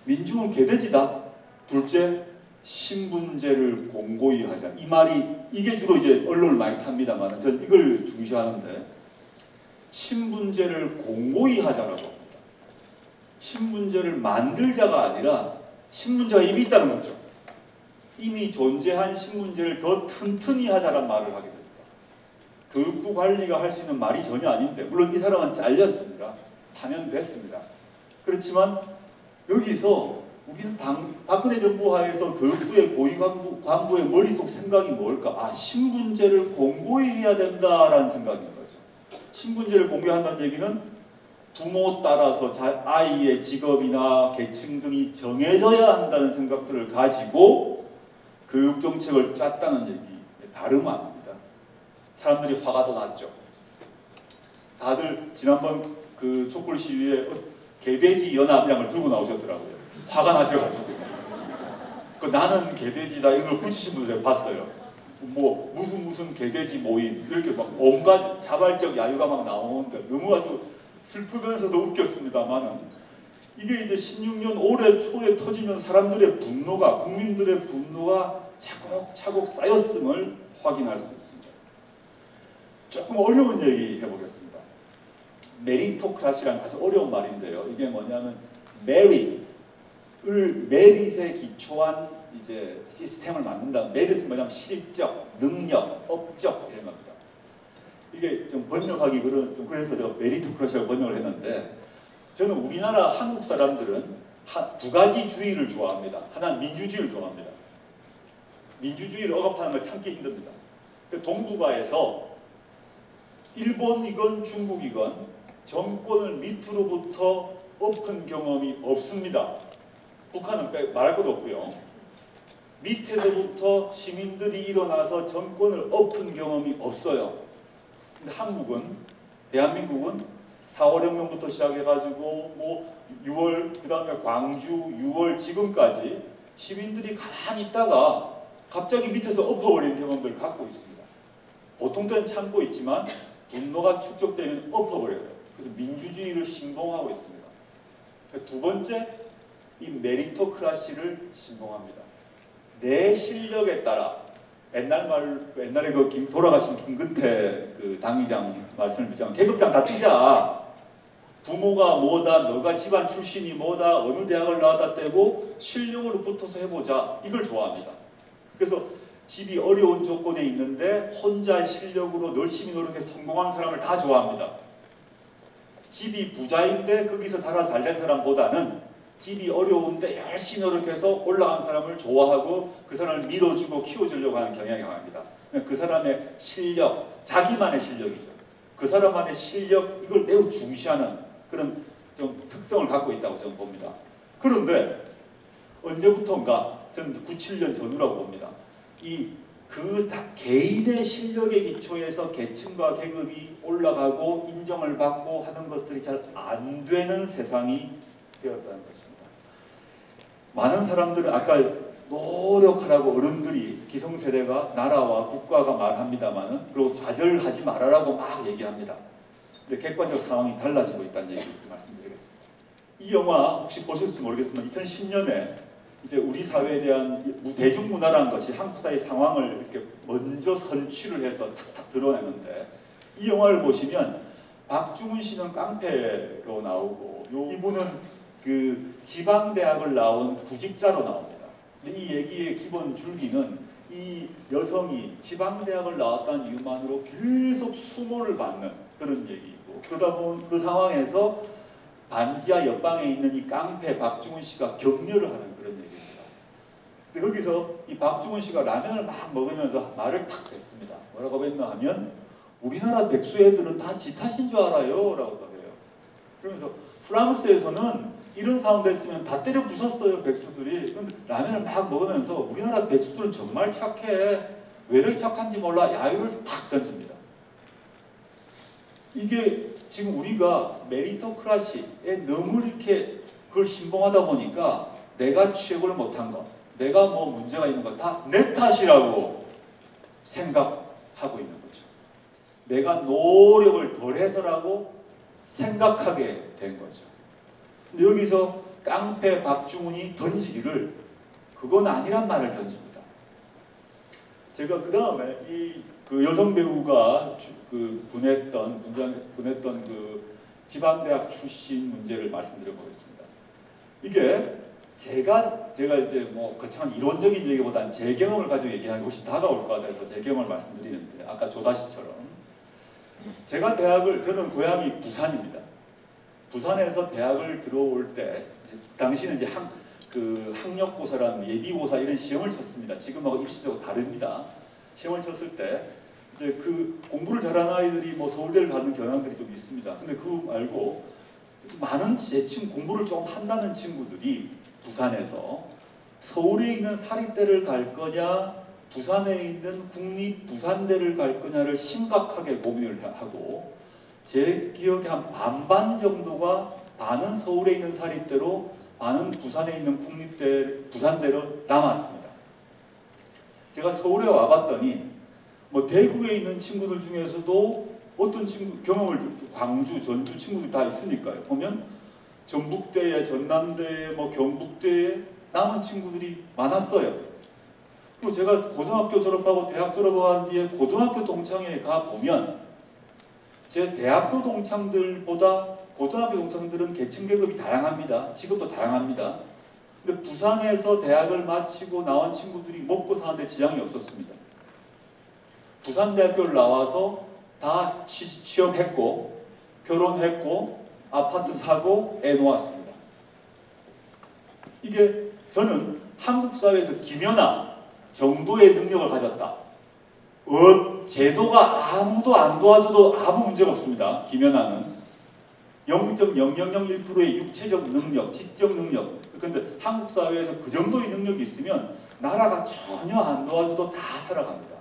민중은 개돼지다. 둘째, 신분제를 공고히 하자. 이 말이 이게 주로 이제 언론을 많이 탑니다만 전 이걸 중시하는데 신분제를 공고히 하자라고 합니다. 신분제를 만들자가 아니라 신분제가 이미 있다는 거죠. 이미 존재한 신분제를 더 튼튼히 하자란 말을 하게 됩니다. 교육부 관리가 할 수 있는 말이 전혀 아닌데 물론 이 사람은 잘렸습니다. 파면됐습니다. 그렇지만 여기서 우리는 박근혜 정부 하에서 교육부의 고위 간부의 머릿속 생각이 뭘까? 아, 신분제를 공고히 해야 된다라는 생각인 거죠. 신분제를 공고한다는 얘기는 부모 따라서 아이의 직업이나 계층 등이 정해져야 한다는 생각들을 가지고 교육정책을 짰다는 얘기 다름 아닙니다. 사람들이 화가 더 났죠. 다들 지난번 그 촛불 시위에 개돼지 연합량을 들고 나오셨더라고요. 화가 나셔가지고 나는 개돼지다 이걸 붙이신 분들 봤어요. 뭐 무슨 개돼지 모임 이렇게 막 온갖 자발적 야유가 막 나오는데 너무 아주 슬프면서도 웃겼습니다만은 이게 이제 16년 올해 초에 터지면 사람들의 분노가 국민들의 분노가 차곡차곡 쌓였음을 확인할 수 있습니다. 조금 어려운 얘기 해보겠습니다. 메리토크라시라는 아주 어려운 말인데요. 이게 뭐냐면 메릿에 기초한 이제 시스템을 만든다. 메릿은 뭐냐면 실적, 능력, 업적 이런 겁니다. 이게 좀 번역하기 좀 그래서 제가 메리토크라시라고 번역을 했는데 저는 우리나라 한국 사람들은 두 가지 주의를 좋아합니다. 하나는 민주주의를 좋아합니다. 민주주의를 억압하는 걸 참기 힘듭니다. 동북아에서 일본이건 중국이건 정권을 밑으로부터 엎은 경험이 없습니다. 북한은 말할 것도 없고요. 밑에서부터 시민들이 일어나서 정권을 엎은 경험이 없어요. 근데 대한민국은 4월 혁명부터 시작해가지고 뭐 6월 그 다음에 광주 6월 지금까지 시민들이 가만히 있다가 갑자기 밑에서 엎어버리는 경험들을 갖고 있습니다. 보통 때는 참고 있지만 분노가 축적되면 엎어버려요. 그래서 민주주의를 신봉하고 있습니다. 두 번째, 이 메리토크라시를 신봉합니다. 내 실력에 따라 옛날에 돌아가신 김근태 그 당의장 말씀을 듣자면 계급장 다 뛰자. 부모가 뭐다, 너가 집안 출신이 뭐다, 어느 대학을 나왔다 떼고 실력으로 붙어서 해보자. 이걸 좋아합니다. 그래서 집이 어려운 조건에 있는데 혼자의 실력으로 열심히 노력해서 성공한 사람을 다 좋아합니다. 집이 부자인데 거기서 살아 잘된 사람보다는 집이 어려운데 열심히 노력해서 올라간 사람을 좋아하고 그 사람을 밀어주고 키워주려고 하는 경향이 강합니다. 그 사람의 실력, 자기만의 실력이죠. 그 사람만의 실력, 이걸 매우 중시하는 그런 좀 특성을 갖고 있다고 저는 봅니다. 그런데 언제부턴가 저는 97년 전후라고 봅니다. 개인의 실력에 기초해서 계층과 계급이 올라가고 인정을 받고 하는 것들이 잘 안 되는 세상이 되었다는 것입니다. 많은 사람들은 아까 노력하라고 어른들이 기성세대가 나라와 국가가 말합니다만은 그리고 좌절하지 말아라고 막 얘기합니다. 근데 객관적 상황이 달라지고 있다는 얘기 말씀드리겠습니다. 이 영화 혹시 보셨을지 모르겠지만 2010년에 이제 우리 사회에 대한 대중문화라는 것이 한국 사회 상황을 이렇게 먼저 선취를 해서 탁탁 드러내는데 이 영화를 보시면 박중훈 씨는 깡패로 나오고 이분은 그 지방대학을 나온 구직자로 나옵니다. 근데 이 얘기의 기본 줄기는 이 여성이 지방대학을 나왔다는 이유만으로 계속 수모를 받는 그런 얘기이고 그러다 보면 그 상황에서 반지하 옆방에 있는 이 깡패 박중훈 씨가 격려를 하는 그런 얘기입니다. 근데 거기서 이 박중훈 씨가 라면을 막 먹으면서 말을 탁 댔습니다. 뭐라고 했나 하면 우리나라 백수 애들은 다 지 탓인 줄 알아요 라고 또 해요. 그러면서 프랑스에서는 이런 상황 됐으면 다 때려 부쉈어요 백수들이. 그런데 라면을 막 먹으면서 우리나라 백수들은 정말 착해. 왜를 착한지 몰라 야유를 탁 던집니다. 이게 지금 우리가 메리토크라시에 너무 이렇게 그걸 신봉하다 보니까 내가 취업을 못한 것, 내가 뭐 문제가 있는 것 다 내 탓이라고 생각하고 있는 거죠. 내가 노력을 덜 해서라고 생각하게 된 거죠. 근데 여기서 깡패 박중훈이 던지기를 그건 아니란 말을 던집니다. 제가 그 다음에 그 여성 배우가 분했던 그 지방대학 출신 문제를 말씀드려 보겠습니다. 이게 제가 이제 뭐 거창한 이론적인 얘기보다는 제 경험을 가지고 얘기하기 훨씬 다가올 것 같아서 제 경험을 말씀드리는데, 아까 조다시처럼 저는 고향이 부산입니다. 부산에서 대학을 들어올 때 당시는 이제 학력고사라는 예비고사 이런 시험을 쳤습니다. 지금하고 입시도 다릅니다. 시험을 쳤을 때 이제 그 공부를 잘하는 아이들이 뭐 서울대를 가는 경향들이 좀 있습니다. 근데 그거 말고 많은 공부를 좀 한다는 친구들이 부산에서 서울에 있는 사립대를 갈 거냐, 부산에 있는 국립부산대를 갈 거냐를 심각하게 고민을 하고, 제 기억에 한 반반 정도가 반은 서울에 있는 사립대로 반은 부산에 있는 부산대로 남았습니다. 제가 서울에 와봤더니 뭐 대구에 있는 친구들 중에서도 어떤 경험을 광주, 전주 친구들 다 있으니까요. 보면 전북대에, 전남대에, 뭐 경북대에 남은 친구들이 많았어요. 그리고 제가 고등학교 졸업하고 대학 졸업한 뒤에 고등학교 동창회에 가보면 제 대학교 동창들보다 고등학교 동창들은 계층 계급이 다양합니다. 직업도 다양합니다. 근데 부산에서 대학을 마치고 나온 친구들이 먹고 사는데 지장이 없었습니다. 부산대학교를 나와서 다 취업했고 결혼했고 아파트 사고 애 놓았습니다. 이게 저는 한국 사회에서 김연아 정도의 능력을 가졌다. 제도가 아무도 안 도와줘도 아무 문제가 없습니다. 김연아는 0.0001%의 육체적 능력, 지적 능력. 그런데 한국 사회에서 그 정도의 능력이 있으면 나라가 전혀 안 도와줘도 다 살아갑니다.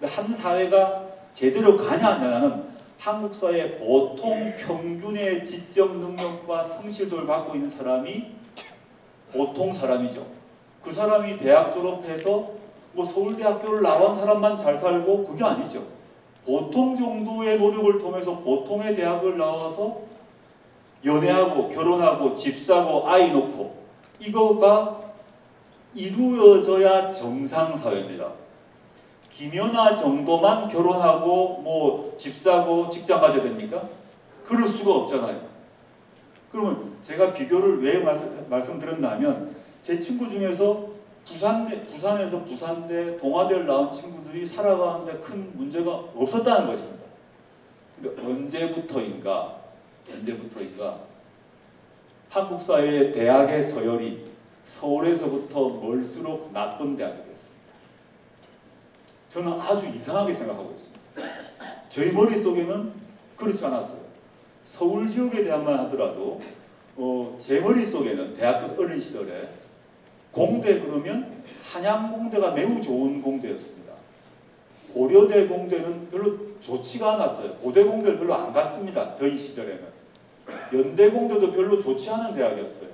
한 사회가 제대로 가냐 안 가냐는 한국 사회의 보통 평균의 지적 능력과 성실도를 갖고 있는 사람이 보통 사람이죠. 그 사람이 대학 졸업해서 뭐 서울대학교를 나온 사람만 잘 살고 그게 아니죠. 보통 정도의 노력을 통해서 보통의 대학을 나와서 연애하고 결혼하고 집 사고 아이 놓고 이거가 이루어져야 정상사회입니다. 김연아 정도만 결혼하고 뭐 집 사고 직장 가져야 됩니까? 그럴 수가 없잖아요. 그러면 제가 비교를 왜 말씀드렸냐면 제 친구 중에서 부산에서 부산대, 동아대를 나온 친구들이 살아가는데 큰 문제가 없었다는 것입니다. 근데 언제부터인가 한국 사회의 대학의 서열이 서울에서부터 멀수록 나쁜 대학이 됐습니다. 저는 아주 이상하게 생각하고 있습니다. 저희 머릿속에는 그렇지 않았어요. 서울 지역의 대학만 하더라도 제 머릿속에는 대학교 어린 시절에 공대 그러면 한양공대가 매우 좋은 공대였습니다. 고려대 공대는 별로 좋지가 않았어요. 고대 공대를 별로 안 갔습니다. 저희 시절에는. 연대 공대도 별로 좋지 않은 대학이었어요.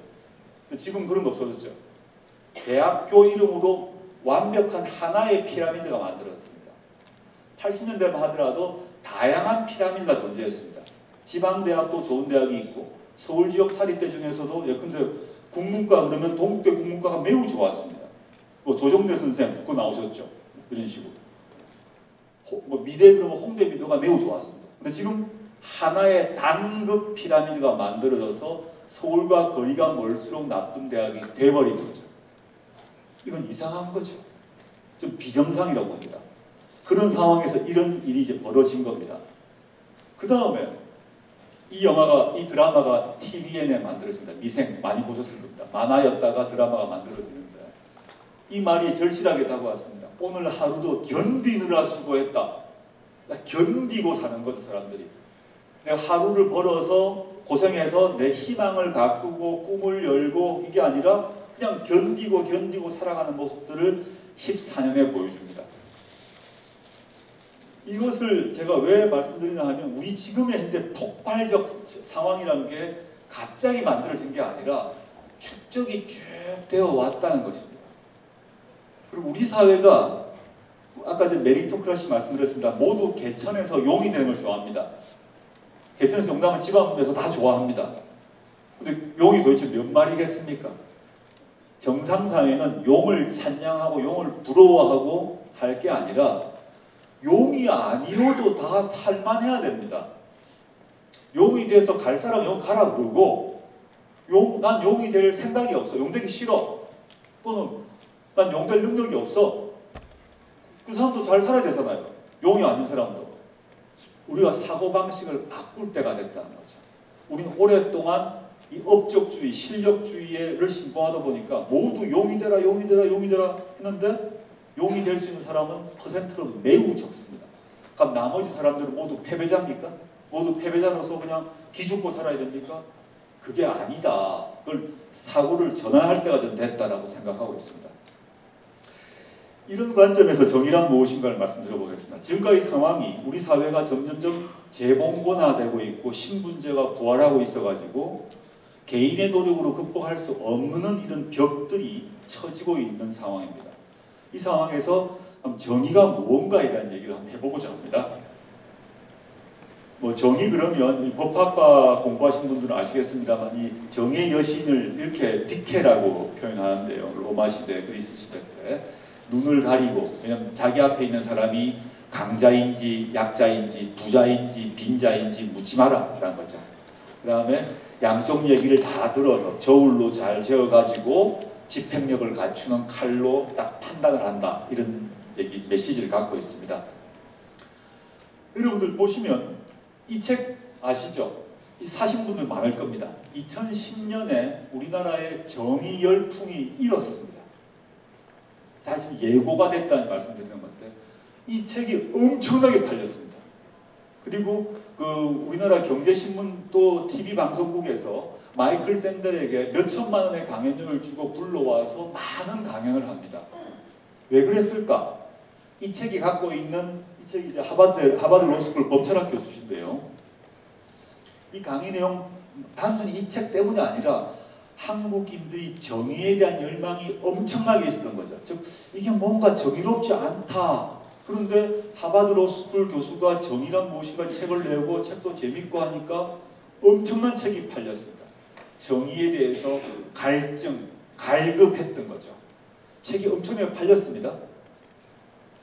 지금 그런 거 없어졌죠. 대학교 이름으로 완벽한 하나의 피라미드가 만들어졌습니다. 80년대만 하더라도 다양한 피라미드가 존재했습니다. 지방대학도 좋은 대학이 있고 서울 지역 사립대 중에서도 예컨대 국문과 그러면 동국대 국문과가 매우 좋았습니다. 뭐 조정대 선생 그거 나오셨죠. 이런 식으로. 뭐 미대 그러면 홍대 미대가 매우 좋았습니다. 근데 지금 하나의 단급 피라미드가 만들어져서 서울과 거리가 멀수록 나쁜 대학이 돼버린 거죠. 이건 이상한 거죠. 좀 비정상이라고 봅니다. 그런 상황에서 이런 일이 이제 벌어진 겁니다. 그 다음에 이 드라마가 TVN에 만들어집니다. 미생 많이 보셨을 겁니다. 만화였다가 드라마가 만들어지는데 이 말이 절실하게 다가왔습니다. 오늘 하루도 견디느라 수고했다. 견디고 사는 거죠, 사람들이. 내가 하루를 벌어서 고생해서 내 희망을 가꾸고 꿈을 열고 이게 아니라 그냥 견디고 살아가는 모습들을 14년에 보여줍니다. 이것을 제가 왜 말씀드리냐 하면 우리 지금의 현재 폭발적 상황이란 게 갑자기 만들어진 게 아니라 축적이 쭉 되어 왔다는 것입니다. 그리고 우리 사회가 아까 제 메리토크라시 말씀드렸습니다. 모두 개천에서 용이 되는 걸 좋아합니다. 개천에서 용나면 집안에서 다 좋아합니다. 근데 용이 도대체 몇 마리겠습니까? 정상사회는 용을 찬양하고 용을 부러워하고 할 게 아니라 용이 아니어도 다 살만해야 됩니다. 용이 돼서 갈 사람 용 가라 그러고 난 용이 될 생각이 없어. 용 되기 싫어. 또는 난 용 될 능력이 없어. 그 사람도 잘 살아야 되잖아요. 용이 아닌 사람도. 우리가 사고방식을 바꿀 때가 됐다는 거죠. 우리는 오랫동안 이 업적주의, 실력주의를 신봉하다 보니까 모두 용이 되라, 용이 되라, 용이 되라 했는데 용이 될 수 있는 사람은 퍼센트로 매우 적습니다. 그럼 나머지 사람들은 모두 패배자입니까? 모두 패배자로서 그냥 기죽고 살아야 됩니까? 그게 아니다. 그걸 사고를 전환할 때가 좀 됐다라고 생각하고 있습니다. 이런 관점에서 정의란 무엇인가를 말씀드려보겠습니다. 지금까지 상황이 우리 사회가 점점점 재봉건화되고 있고 신분제가 부활하고 있어가지고 개인의 노력으로 극복할 수 없는 이런 벽들이 처지고 있는 상황입니다. 이 상황에서 정의가 무언가에 대한 얘기를 한번 해보고자 합니다. 뭐 정의 그러면 이 법학과 공부하신 분들은 아시겠습니다만 이 정의 여신을 이렇게 디케라고 표현하는데요. 로마 시대, 그리스 시대 때 눈을 가리고, 왜냐면 자기 앞에 있는 사람이 강자인지 약자인지 부자인지 빈자인지 묻지 마라 라는 거죠. 그 다음에 양쪽 얘기를 다 들어서 저울로 잘 재어가지고 집행력을 갖추는 칼로 딱 판단을 한다. 이런 얘기, 메시지를 갖고 있습니다. 여러분들 보시면 이 책 아시죠? 이 사신 분들 많을 겁니다. 2010년에 우리나라의 정의 열풍이 일었습니다. 다 지금 예고가 됐다는 말씀드리는 건데 이 책이 엄청나게 팔렸습니다. 그리고 그 우리나라 경제신문 또 TV 방송국에서 마이클 샌델에게 몇 천만 원의 강연료를 주고 불러와서 많은 강연을 합니다. 왜 그랬을까? 이 책이 갖고 있는, 이 책이 이제 하버드 로스쿨 법철학 교수신데요. 이 강의 내용 단순히 이 책 때문이 아니라 한국인들이 정의에 대한 열망이 엄청나게 있었던 거죠. 즉 이게 뭔가 정의롭지 않다. 그런데 하버드 로스쿨 교수가 정의란 무엇인가 책을 내고 책도 재밌고 하니까 엄청난 책이 팔렸습니다. 정의에 대해서 갈증, 갈급했던 거죠. 책이 엄청나게 팔렸습니다.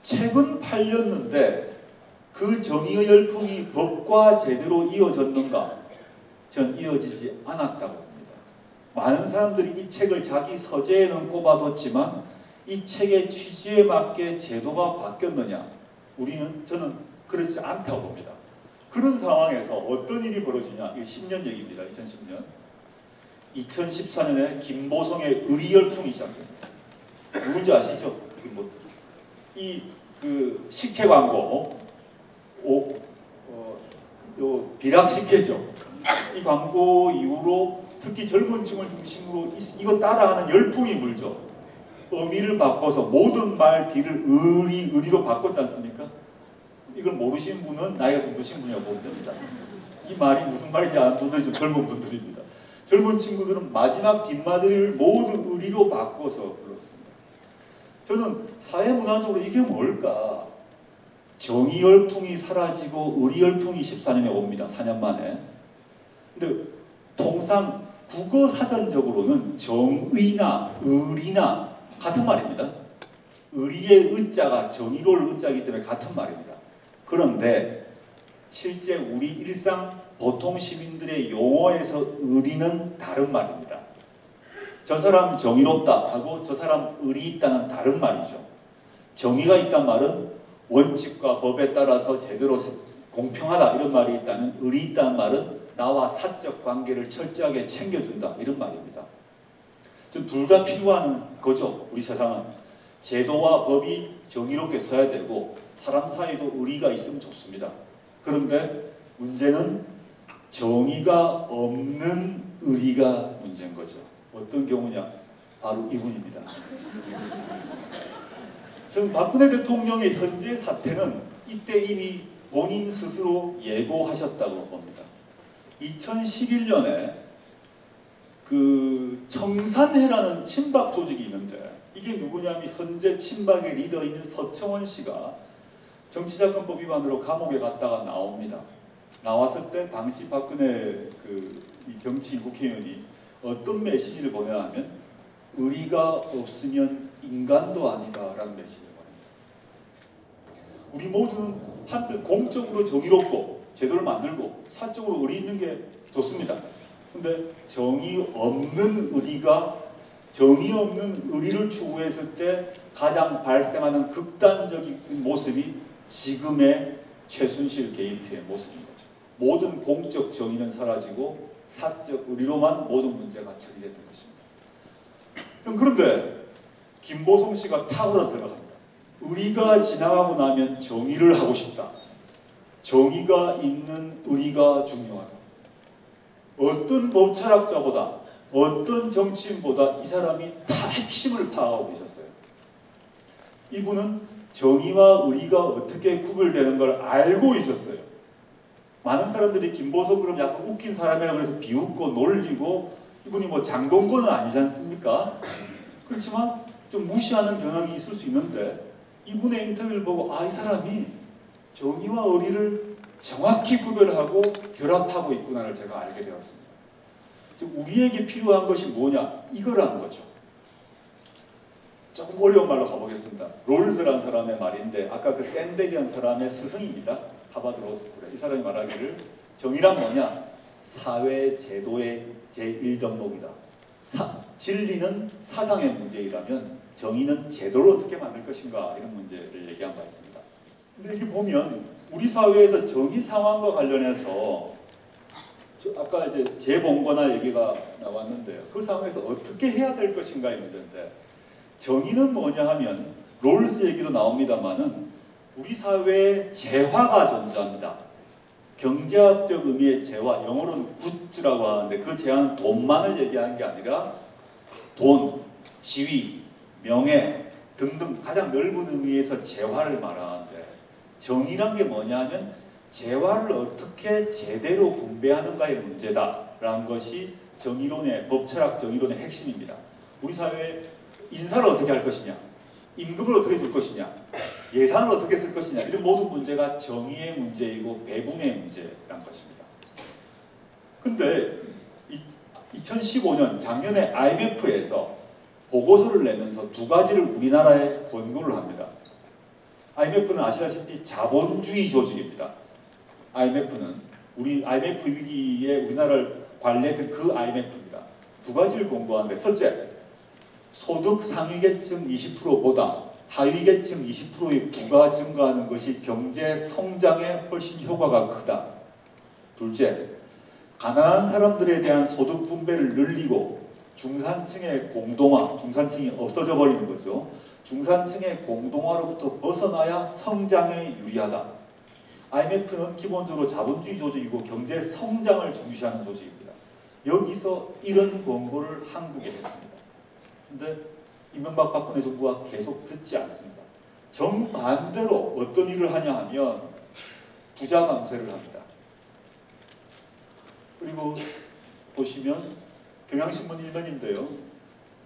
책은 팔렸는데 그 정의의 열풍이 법과 제대로 이어졌는가? 전 이어지지 않았다고 봅니다. 많은 사람들이 이 책을 자기 서재에는 꼽아뒀지만 이 책의 취지에 맞게 제도가 바뀌었느냐? 저는 그렇지 않다고 봅니다. 그런 상황에서 어떤 일이 벌어지냐? 이게 10년 얘기입니다. 2010년. 2014년에 김보성의 의리 열풍이 시작됩니다. 누군지 아시죠? 그 식혜 광고, 요 비락 식혜죠. 이 광고 이후로 특히 젊은 층을 중심으로 이거 따라하는 열풍이 불죠. 의미를 바꿔서 모든 말 뒤를 의리로 바꿨지 않습니까? 이걸 모르시는 분은 나이가 좀 드신 분이라고 보면 됩니다. 이 말이 무슨 말인지 아는 분들이 좀 젊은 분들입니다. 젊은 친구들은 마지막 뒷마디를 모두 의리로 바꿔서 불렀습니다. 저는 사회문화적으로 이게 뭘까? 정의 열풍이 사라지고 의리 열풍이 14년에 옵니다. 4년 만에. 근데 통상 국어 사전적으로는 정의나 의리나 같은 말입니다. 의리의 의자가 정의로울 의자이기 때문에 같은 말입니다. 그런데 실제 우리 일상 보통 시민들의 용어에서 의리는 다른 말입니다. 저 사람 정의롭다 하고 저 사람 의리 있다는 다른 말이죠. 정의가 있단 말은 원칙과 법에 따라서 제대로 공평하다 이런 말이 있다면 의리 있다는 말은 나와 사적 관계를 철저하게 챙겨준다 이런 말입니다. 둘 다 필요한 거죠. 우리 세상은 제도와 법이 정의롭게 서야 되고 사람 사이도 의리가 있으면 좋습니다. 그런데 문제는 정의가 없는 의리가 문제인 거죠. 어떤 경우냐? 바로 이분입니다. 지금 박근혜 대통령의 현재 사태는 이때 이미 본인 스스로 예고하셨다고 봅니다. 2011년에 그 청산회라는 친박 조직이 있는데 이게 누구냐면 현재 친박의 리더인 서청원 씨가 정치자금법 위반으로 감옥에 갔다가 나옵니다. 나왔을 때 당시 박근혜 이 정치인 국회의원이 어떤 메시지를 보내냐면 의리가 없으면 인간도 아니다라는 메시지를 보냅니다. 우리 모두는 한편 공적으로 정의롭고 제도를 만들고 사적으로 의리 있는 게 좋습니다. 근데 정의 없는 의리를 추구했을 때 가장 발생하는 극단적인 모습이 지금의 최순실 게이트의 모습인 거죠. 모든 공적 정의는 사라지고 사적 의리로만 모든 문제가 처리됐던 것입니다. 그런데 김보성 씨가 탁월하게 생각합니다. 의리가 지나가고 나면 정의를 하고 싶다. 정의가 있는 의리가 중요하다. 어떤 법철학자보다 어떤 정치인보다 이 사람이 다 핵심을 파악하고 계셨어요. 이분은 정의와 의리가 어떻게 구별되는 걸 알고 있었어요. 많은 사람들이 김보성 그럼 약간 웃긴 사람이라고 해서 비웃고 놀리고 이분이 뭐 장동건은 아니지 않습니까? 그렇지만 좀 무시하는 경향이 있을 수 있는데 이분의 인터뷰를 보고 이 사람이 정의와 의리를 정확히 구별하고 결합하고 있구나를 제가 알게 되었습니다. 즉 우리에게 필요한 것이 뭐냐? 이거라는 거죠. 조금 어려운 말로 가보겠습니다. 롤스라는 사람의 말인데 아까 그 샌델이라는 사람의 스승입니다. 하버드 로스쿨에. 이 사람이 말하기를 정의란 뭐냐? 사회 제도의 제1덕목이다. 진리는 사상의 문제이라면 정의는 제도를 어떻게 만들 것인가 이런 문제를 얘기한 바 있습니다. 근데 이렇게 보면 우리 사회에서 정의 상황과 관련해서 아까 이제 재봉거나 얘기가 나왔는데요. 그 상황에서 어떻게 해야 될 것인가의 문제인데 정의는 뭐냐 하면 롤스 얘기도 나옵니다만은 우리 사회에 재화가 존재합니다. 경제학적 의미의 재화, 영어로는 굿즈라고 하는데 그 재화는 돈만을 얘기하는 게 아니라 돈, 지위, 명예 등등 가장 넓은 의미에서 재화를 말하는데 정의란 게 뭐냐 하면 재화를 어떻게 제대로 분배하는가의 문제다라는 것이 정의론의 법철학 정의론의 핵심입니다. 우리 사회에 인사를 어떻게 할 것이냐, 임금을 어떻게 줄 것이냐, 예산을 어떻게 쓸 것이냐 이런 모든 문제가 정의의 문제이고 배분의 문제란 것입니다. 근데 2015년 작년에 IMF에서 보고서를 내면서 두 가지를 우리나라에 권고를 합니다. IMF는 아시다시피 자본주의 조직입니다. IMF는 IMF 위기에 우리나라를 관리했던 그 IMF입니다. 두 가지를 권고하는데 첫째, 소득 상위계층 20%보다 하위계층 20%의 부가 증가하는 것이 경제 성장에 훨씬 효과가 크다. 둘째, 가난한 사람들에 대한 소득 분배를 늘리고 중산층의 공동화, 중산층이 없어져 버리는 거죠. 중산층의 공동화로부터 벗어나야 성장에 유리하다. IMF는 기본적으로 자본주의 조직이고 경제 성장을 중시하는 조직입니다. 여기서 이런 권고를 한국에 했습니다. 근데 이명박 박근혜 정부가 계속 듣지 않습니다. 정반대로 어떤 일을 하냐 하면 부자 감세를 합니다. 그리고 보시면 경향신문 1면인데요.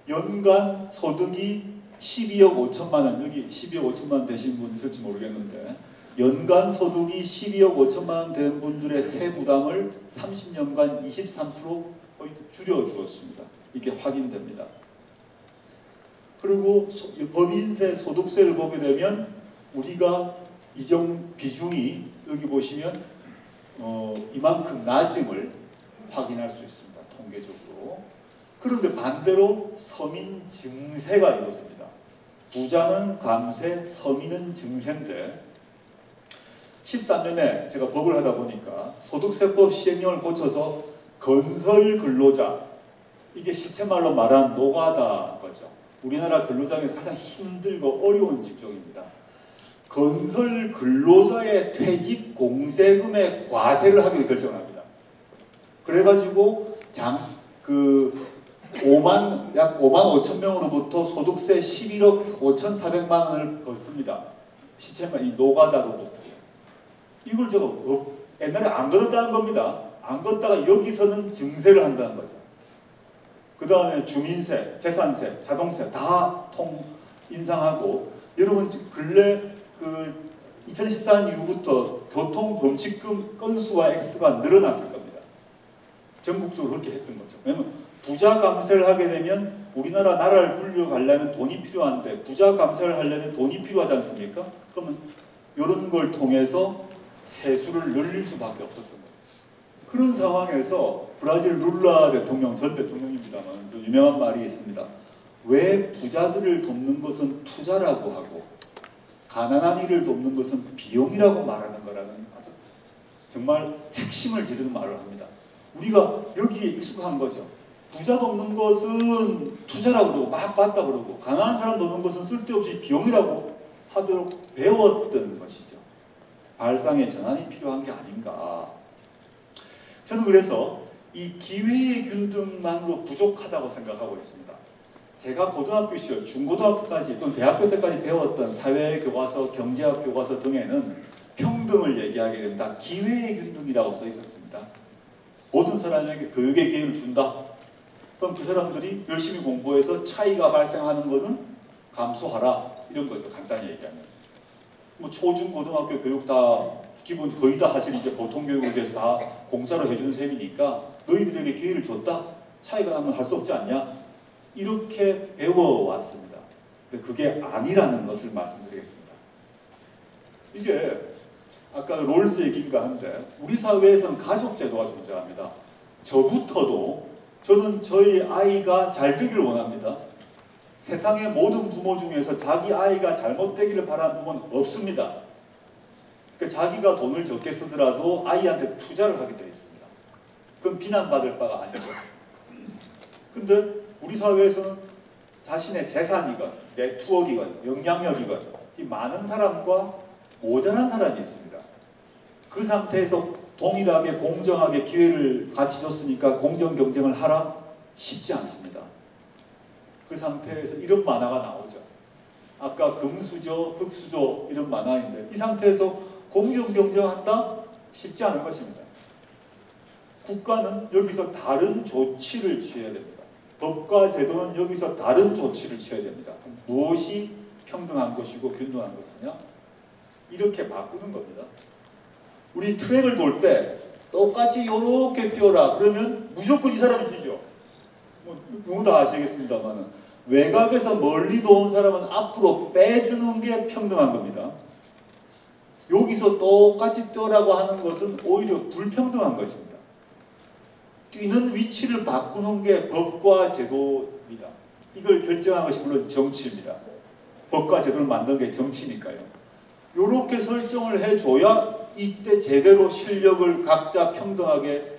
연간 소득이 12억 5천만 원, 여기 12억 5천만 원 되신 분 있을지 모르겠는데 연간 소득이 12억 5천만 원 된 분들의 세부담을 30년간 23%포인트 줄여주었습니다. 이게 확인됩니다. 그리고 법인세, 소득세를 보게 되면 우리가 비중이 여기 보시면 이만큼 낮음을 확인할 수 있습니다. 통계적으로. 그런데 반대로 서민 증세가 이루어집니다. 부자는 감세, 서민은 증세인데 13년에 제가 법을 하다 보니까 소득세법 시행령을 고쳐서 건설 근로자, 이게 시체말로 말한 노가다 거죠. 우리나라 근로자에서 가장 힘들고 어려운 직종입니다. 건설 근로자의 퇴직 공세금의 과세를 하기로 결정을 합니다. 그래가지고 약 5만 5천 명으로부터 소득세 11억 5,400만 원을 걷습니다. 시체만 이 노가다로부터. 이걸 제가 옛날에 안 걷었다는 겁니다. 안 걷다가 여기서는 증세를 한다는 거죠. 그 다음에 주민세, 재산세, 자동세 다 인상하고, 여러분 근래 그 2014년 이후부터 교통범칙금 건수와 액수가 늘어났을 겁니다. 전국적으로 그렇게 했던 거죠. 왜냐면 부자 감세를 하게 되면 우리나라 나라를 굴려가려면 돈이 필요한데, 부자 감세를 하려면 돈이 필요하지 않습니까? 그러면 이런 걸 통해서 세수를 늘릴 수밖에 없었던 거죠. 그런 상황에서 브라질 룰라 대통령, 전 대통령입니다만 좀 유명한 말이 있습니다. 왜 부자들을 돕는 것은 투자라고 하고 가난한 이를 돕는 것은 비용이라고 말하는 거라는 아주 정말 핵심을 지르는 말을 합니다. 우리가 여기에 익숙한 거죠. 부자 돕는 것은 투자라고 그러고 막 받다 그러고, 가난한 사람 돕는 것은 쓸데없이 비용이라고 하도록 배웠던 것이죠. 발상의 전환이 필요한 게 아닌가. 저는 그래서 이 기회의 균등만으로 부족하다고 생각하고 있습니다. 제가 고등학교 시절, 중고등학교까지 또는 대학교 때까지 배웠던 사회교과서, 경제학 교과서 등에는 평등을 얘기하게 됩니다. 기회의 균등이라고 써 있었습니다. 모든 사람에게 교육의 기회를 준다. 그럼 그 사람들이 열심히 공부해서 차이가 발생하는 것은 감수하라. 이런 거죠. 간단히 얘기하면. 뭐 초중 고등학교 교육 다 기본 거의 다 사실 이제 보통 교육에 대해서 다 공짜로 해주는 셈이니까 너희들에게 기회를 줬다. 차이가 나면 할 수 없지 않냐. 이렇게 배워왔습니다. 근데 그게 아니라는 것을 말씀드리겠습니다. 이게 아까 롤스 얘기인가 한데 우리 사회에서는 가족 제도가 존재합니다. 저부터도 저는 저희 아이가 잘 되기를 원합니다. 세상의 모든 부모 중에서 자기 아이가 잘못되기를 바라는 부모는 없습니다. 그러니까 자기가 돈을 적게 쓰더라도 아이한테 투자를 하게 되어 있습니다. 그건 비난받을 바가 아니죠. 근데 우리 사회에서는 자신의 재산이건 네트워크이건 영향력이건 이 많은 사람과 모자란 사람이 있습니다. 그 상태에서 동일하게 공정하게 기회를 같이 줬으니까 공정 경쟁을 하라? 쉽지 않습니다. 그 상태에서 이런 만화가 나오죠. 아까 금수저, 흑수저 이런 만화인데 이 상태에서 공정 경쟁한다? 쉽지 않은 것입니다. 국가는 여기서 다른 조치를 취해야 됩니다. 법과 제도는 여기서 다른 조치를 취해야 됩니다. 무엇이 평등한 것이고 균등한 것이냐? 이렇게 바꾸는 겁니다. 우리 트랙을 돌 때 똑같이 이렇게 뛰어라 그러면 무조건 이 사람이 지죠. 뭐 누구 다 아시겠습니다만은 외곽에서 멀리 도온 사람은 앞으로 빼주는 게 평등한 겁니다. 여기서 똑같이 뛰어라고 하는 것은 오히려 불평등한 것입니다. 뛰는 위치를 바꾸는 게 법과 제도입니다. 이걸 결정한 것이 물론 정치입니다. 법과 제도를 만든 게 정치니까요. 이렇게 설정을 해줘야 이때 제대로 실력을 각자 평등하게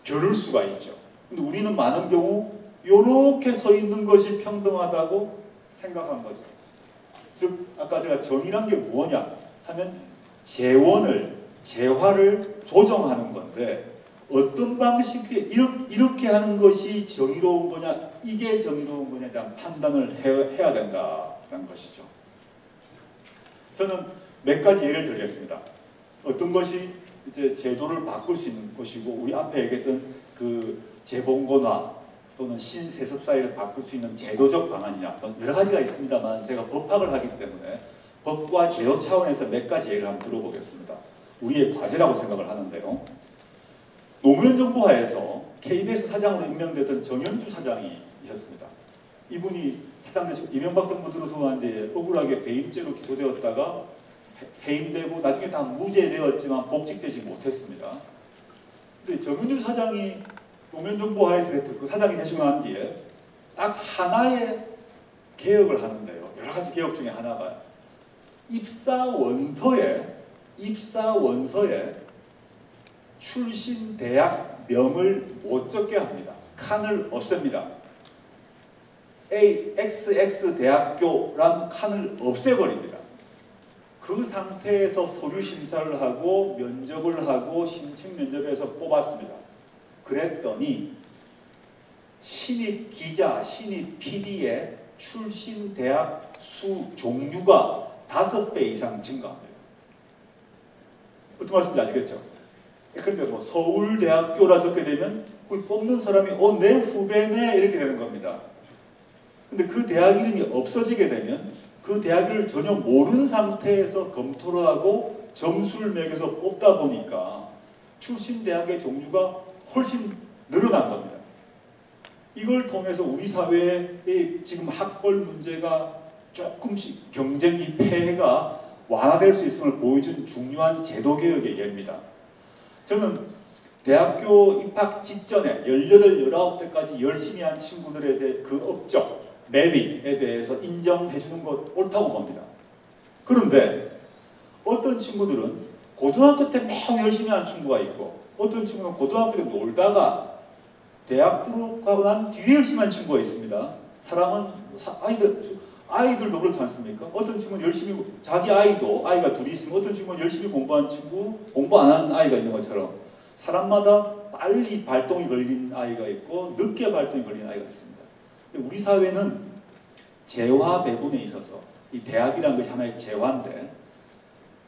겨룰 수가 있죠. 근데 우리는 많은 경우 이렇게 서 있는 것이 평등하다고 생각한 거죠. 즉 아까 제가 정의란 게 뭐냐 하면 재화를 조정하는 건데 어떤 방식이 이렇게 하는 것이 정의로운 거냐 이게 정의로운 거냐에 대한 판단을 해야 된다는 것이죠. 저는 몇 가지 예를 들겠습니다. 어떤 것이 이제 제도를 바꿀 수 있는 것이고 우리 앞에 얘기했던 그 재봉건화 또는 신세습사회를 바꿀 수 있는 제도적 방안이냐 여러 가지가 있습니다만 제가 법학을 하기 때문에 법과 제도 차원에서 몇 가지 예를 한번 들어보겠습니다. 우리의 과제라고 생각을 하는데요. 노무현 정부 하에서 KBS 사장으로 임명됐던 정현주 사장이 있었습니다. 이분이 사장 되시고 이명박 정부 들어서한 뒤에 억울하게 배임죄로 기소되었다가 해임되고 나중에 다 무죄되었지만 복직되지 못했습니다. 근데 정현주 사장이 노무현 정부 하에서 그 사장이 되시고 난 뒤에 딱 하나의 개혁을 하는데요. 여러 가지 개혁 중에 하나가 입사 원서에 출신 대학명을 못 적게 합니다. 칸을 없앱니다. XX 대학교란 칸을 없애버립니다. 그 상태에서 서류 심사를 하고 면접을 하고 심층 면접에서 뽑았습니다. 그랬더니 신입 기자, 신입 PD의 출신 대학 수 종류가 5배 이상 증가합니다. 어떤 말씀인지 아시겠죠? 그런데 뭐 서울대학교라 적게 되면 거기 뽑는 사람이 내 후배네 이렇게 되는 겁니다. 근데 그 대학 이름이 없어지게 되면 그 대학 이름을 전혀 모르는 상태에서 검토를 하고 점수를 매겨서 뽑다 보니까 출신 대학의 종류가 훨씬 늘어난 겁니다. 이걸 통해서 우리 사회의 지금 학벌 문제가 조금씩 경쟁이 폐해가 완화될 수 있음을 보여준 중요한 제도 개혁의 예입니다. 저는 대학교 입학 직전에 18, 19대까지 열심히 한 친구들에 대해 그 업적, 메릿에 대해서 인정해 주는 것 옳다고 봅니다. 그런데 어떤 친구들은 고등학교 때 매우 열심히 한 친구가 있고 어떤 친구는 고등학교 때 놀다가 대학 들어가고 난 뒤에 열심히 한 친구가 있습니다. 사람은 아이들도 그렇지 않습니까? 어떤 친구는 열심히 자기 아이가 둘이 있으면 어떤 친구는 열심히 공부한 친구, 공부 안 한 아이가 있는 것처럼 사람마다 빨리 발동이 걸린 아이가 있고 늦게 발동이 걸린 아이가 있습니다. 근데 우리 사회는 재화 배분에 있어서 이 대학이라는 것이 하나의 재화인데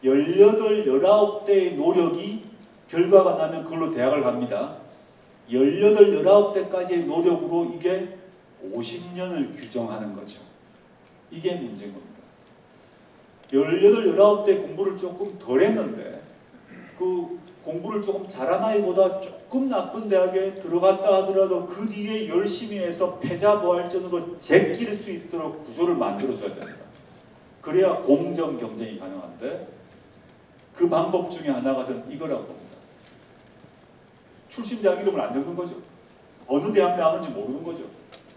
18, 19대의 노력이 결과가 나면 그걸로 대학을 갑니다. 18, 19대까지의 노력으로 이게 50년을 규정하는 거죠. 이게 문제인 겁니다. 18, 19대 공부를 조금 덜 했는데 그 공부를 조금 잘한 아이보다 조금 나쁜 대학에 들어갔다 하더라도 그 뒤에 열심히 해서 패자부활전으로 제낄 수 있도록 구조를 만들어줘야 됩니다. 그래야 공정 경쟁이 가능한데 그 방법 중에 하나가 저는 이거라고 봅니다. 출신 대학 이름을 안 적는 거죠. 어느 대학 나오는지 모르는 거죠.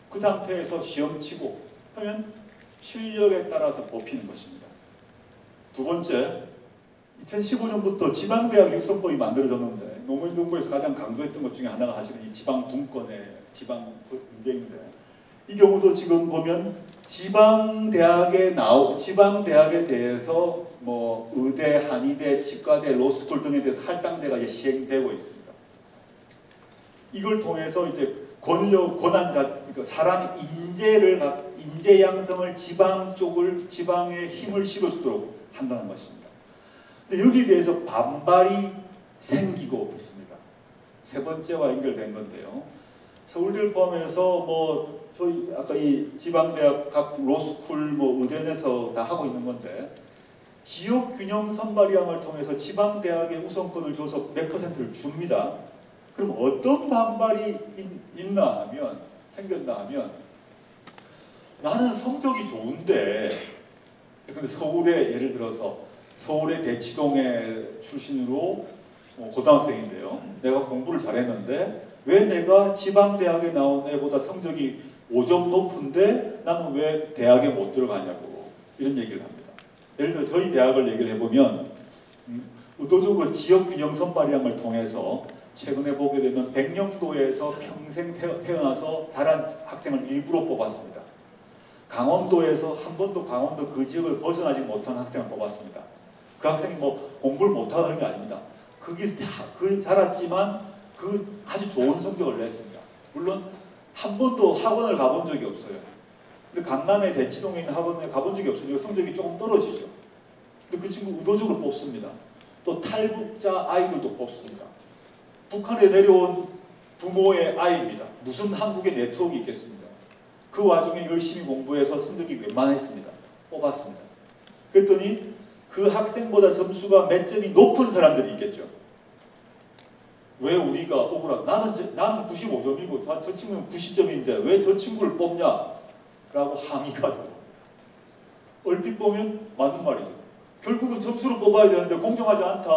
그 상태에서 시험 치고 하면 실력에 따라서 뽑히는 것입니다. 두 번째, 2015년부터 지방대학 육성법이 만들어졌는데 노무현 정부에서 가장 강조했던 것 중에 하나가 사실은 이 지방분권의 지방 문제인데 이 경우도 지금 보면 지방대학에 대해서 뭐 의대, 한의대, 치과대, 로스쿨 등에 대해서 할당제가 이제 시행되고 있습니다. 이걸 통해서 이제 그러니까 사람 인재 양성을 지방에 힘을 실어주도록 한다는 것입니다. 근데 여기에 대해서 반발이 생기고 있습니다. 세 번째와 연결된 건데요. 서울대를 포함해서 뭐 저희 아까 이 지방대학 각 로스쿨 뭐 의대에서 다 하고 있는 건데 지역균형 선발위원회를 통해서 지방대학에 우선권을 줘서 몇 %를 줍니다. 그럼 어떤 반발이 생겼나 하면 나는 성적이 좋은데 근데 서울에 예를 들어서 서울의 대치동의 출신으로 고등학생인데요. 내가 공부를 잘했는데 왜 내가 지방대학에 나온 애보다 성적이 5점 높은데 나는 왜 대학에 못 들어가냐고 이런 얘기를 합니다. 예를 들어 저희 대학을 얘기를 해보면 의도적으로 지역균형 선발위원회를 통해서 최근에 보게 되면 백령도에서 평생 태어나서 자란 학생을 일부러 뽑았습니다. 강원도에서 한 번도 강원도 그 지역을 벗어나지 못한 학생을 뽑았습니다. 그 학생이 뭐 공부를 못하는 게 아닙니다. 거기서 자랐지만 그 아주 좋은 성적을 냈습니다. 물론 한 번도 학원을 가본 적이 없어요. 근데 강남의 대치동에 있는 학원에 가본 적이 없으니까 성적이 조금 떨어지죠. 근데 그 친구 의도적으로 뽑습니다. 또 탈북자 아이들도 뽑습니다. 북한에 내려온 부모의 아이입니다. 무슨 한국의 네트워크 있겠습니다. 그 와중에 열심히 공부해서 성적이 웬만했습니다. 뽑았습니다. 그랬더니 그 학생보다 점수가 몇 점이 높은 사람들이 있겠죠. 왜 우리가 억울하고 나는 95점이고 저 친구는 90점인데 왜 저 친구를 뽑냐? 라고 항의가 들어옵니다. 얼핏 보면 맞는 말이죠. 결국은 점수로 뽑아야 되는데 공정하지 않다.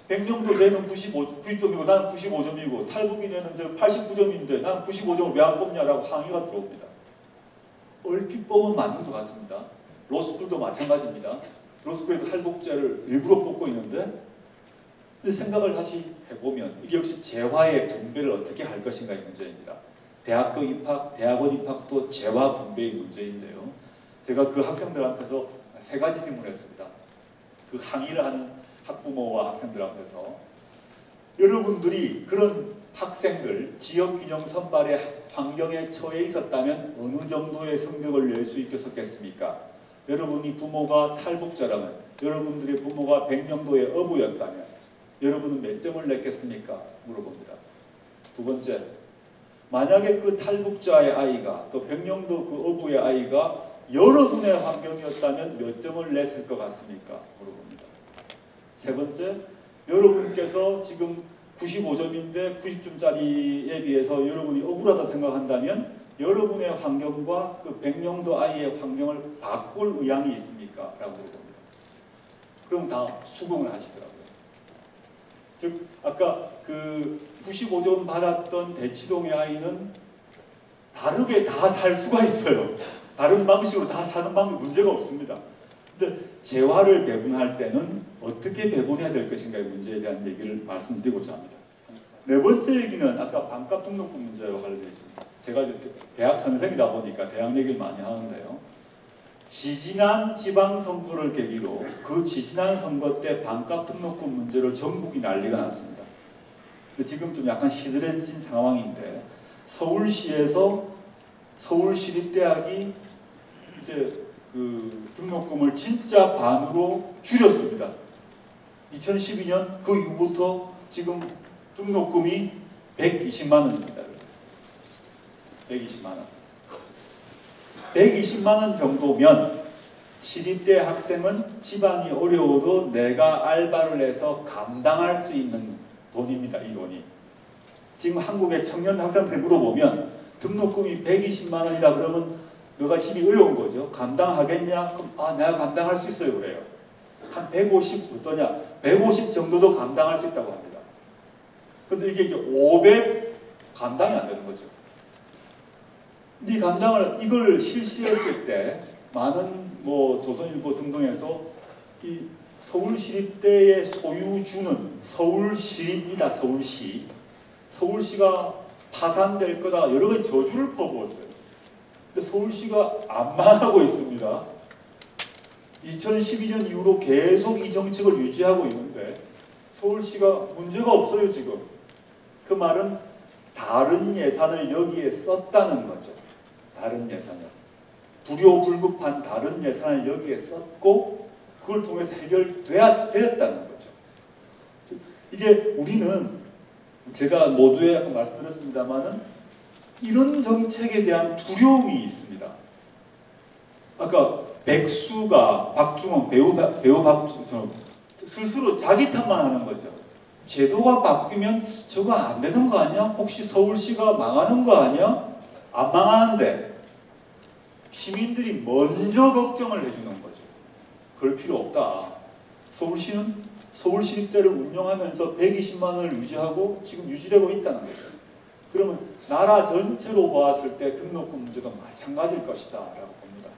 백령도 쟤는 90점이고 나는 95점이고 탈북인 애는 89점인데 나는 95점을 왜 안 뽑냐라고 항의가 들어옵니다. 얼핏 보면 맞는 것 같습니다. 로스쿨도 마찬가지입니다. 로스쿨에도 탈북자를 일부러 뽑고 있는데 생각을 다시 해보면 이게 역시 재화의 분배를 어떻게 할 것인가의 문제입니다. 대학교 입학, 대학원 입학도 재화 분배의 문제인데요. 제가 그 학생들한테서 3가지 질문을 했습니다. 그 항의를 하는 학부모와 학생들 앞에서 여러분들이 그런 학생들 지역균형 선발의 환경에 처해 있었다면 어느 정도의 성적을 낼 수 있었겠습니까? 여러분이 부모가 탈북자라면 여러분들의 부모가 백령도의 어부였다면 여러분은 몇 점을 냈겠습니까? 물어봅니다. 두 번째, 만약에 그 탈북자의 아이가 또 백령도 그 어부의 아이가 여러분의 환경이었다면 몇 점을 냈을 것 같습니까? 물어봅니다. 세 번째, 여러분께서 지금 95점인데 90점짜리에 비해서 여러분이 억울하다 생각한다면 여러분의 환경과 그 백령도 아이의 환경을 바꿀 의향이 있습니까? 라고 물어봅니다. 그럼 다 수긍을 하시더라고요. 즉 아까 그 95점 받았던 대치동의 아이는 다르게 다 살 수가 있어요. 다른 방식으로 다 사는 방법이 문제가 없습니다. 근데 재화를 배분할 때는 어떻게 배분해야 될 것인가의 문제에 대한 얘기를 말씀드리고자 합니다. 네 번째 얘기는 아까 반값 등록금 문제와 관련되어 있습니다. 제가 이제 대학 선생이다 보니까 대학 얘기를 많이 하는데요. 지지난 지방선거를 계기로 그 지지난 선거 때 반값 등록금 문제로 전국이 난리가 났습니다. 지금 좀 약간 시들해진 상황인데 서울시에서 서울시립대학이 이제 그 등록금을 진짜 반으로 줄였습니다. 2012년 그 이후부터 지금 등록금이 120만 원입니다. 120만 원. 120만 원 정도면 시립대 학생은 집안이 어려워도 내가 알바를 해서 감당할 수 있는 돈입니다. 이 돈이. 지금 한국의 청년 학생한테 물어보면 등록금이 120만 원이다 그러면 너가 집이 어려운 거죠. 감당하겠냐? 그럼 아 내가 감당할 수 있어요 그래요. 한 150 어떠냐? 150 정도도 감당할 수 있다고 합니다. 근데 이게 이제 500 감당이 안 되는 거죠. 이 감당을 이걸 실시했을 때 많은 뭐 조선일보 등등에서 이 서울시립대의 소유주는 서울시입니다. 서울시. 서울시가 파산될 거다 여러 가지 저주를 퍼부었어요. 근데 서울시가 안 망하고 있습니다. 2012년 이후로 계속 이 정책을 유지하고 있는데 서울시가 문제가 없어요 지금. 그 말은 다른 예산을 여기에 썼다는 거죠. 다른 예산을. 불효불급한 다른 예산을 여기에 썼고 그걸 통해서 해결되었다는 거죠. 이게 우리는 제가 모두에 아까 말씀드렸습니다만은 이런 정책에 대한 두려움이 있습니다. 아까 백수가 박중원 배우 박중원 스스로 자기 탓만 하는 거죠. 제도가 바뀌면 저거 안 되는 거 아니야? 혹시 서울시가 망하는 거 아니야? 안 망하는데 시민들이 먼저 걱정을 해주는 거죠. 그럴 필요 없다. 서울시는 서울시립대를 운영하면서 120만 원을 유지하고 지금 유지되고 있다는 거죠. 그러면 나라 전체로 보았을 때 등록금 문제도 마찬가지일 것이다 라고 봅니다.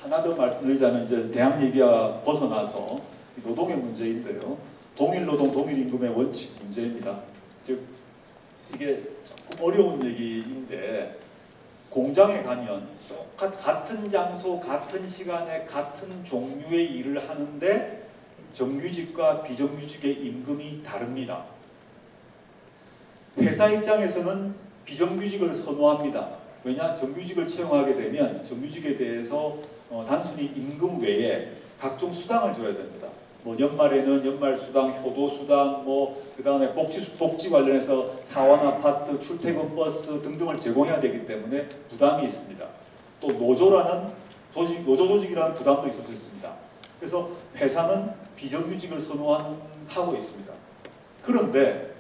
하나 더 말씀드리자면 이제 대학 얘기가 벗어나서 노동의 문제인데요. 동일노동 동일임금의 원칙 문제입니다. 즉 이게 조금 어려운 얘기인데 공장에 가면 같은 장소 같은 시간에 같은 종류의 일을 하는데 정규직과 비정규직의 임금이 다릅니다. 회사 입장에서는 비정규직을 선호합니다. 왜냐? 정규직을 채용하게 되면 정규직에 대해서 단순히 임금 외에 각종 수당을 줘야 됩니다. 뭐 연말에는 연말수당, 효도수당, 뭐 그 다음에 복지 관련해서 사원 아파트, 출퇴근 버스 등등을 제공해야 되기 때문에 부담이 있습니다. 또 노조라는 노조 조직이라는 부담도 있을 수 있습니다. 그래서 회사는 비정규직을 선호하고 있습니다. 그런데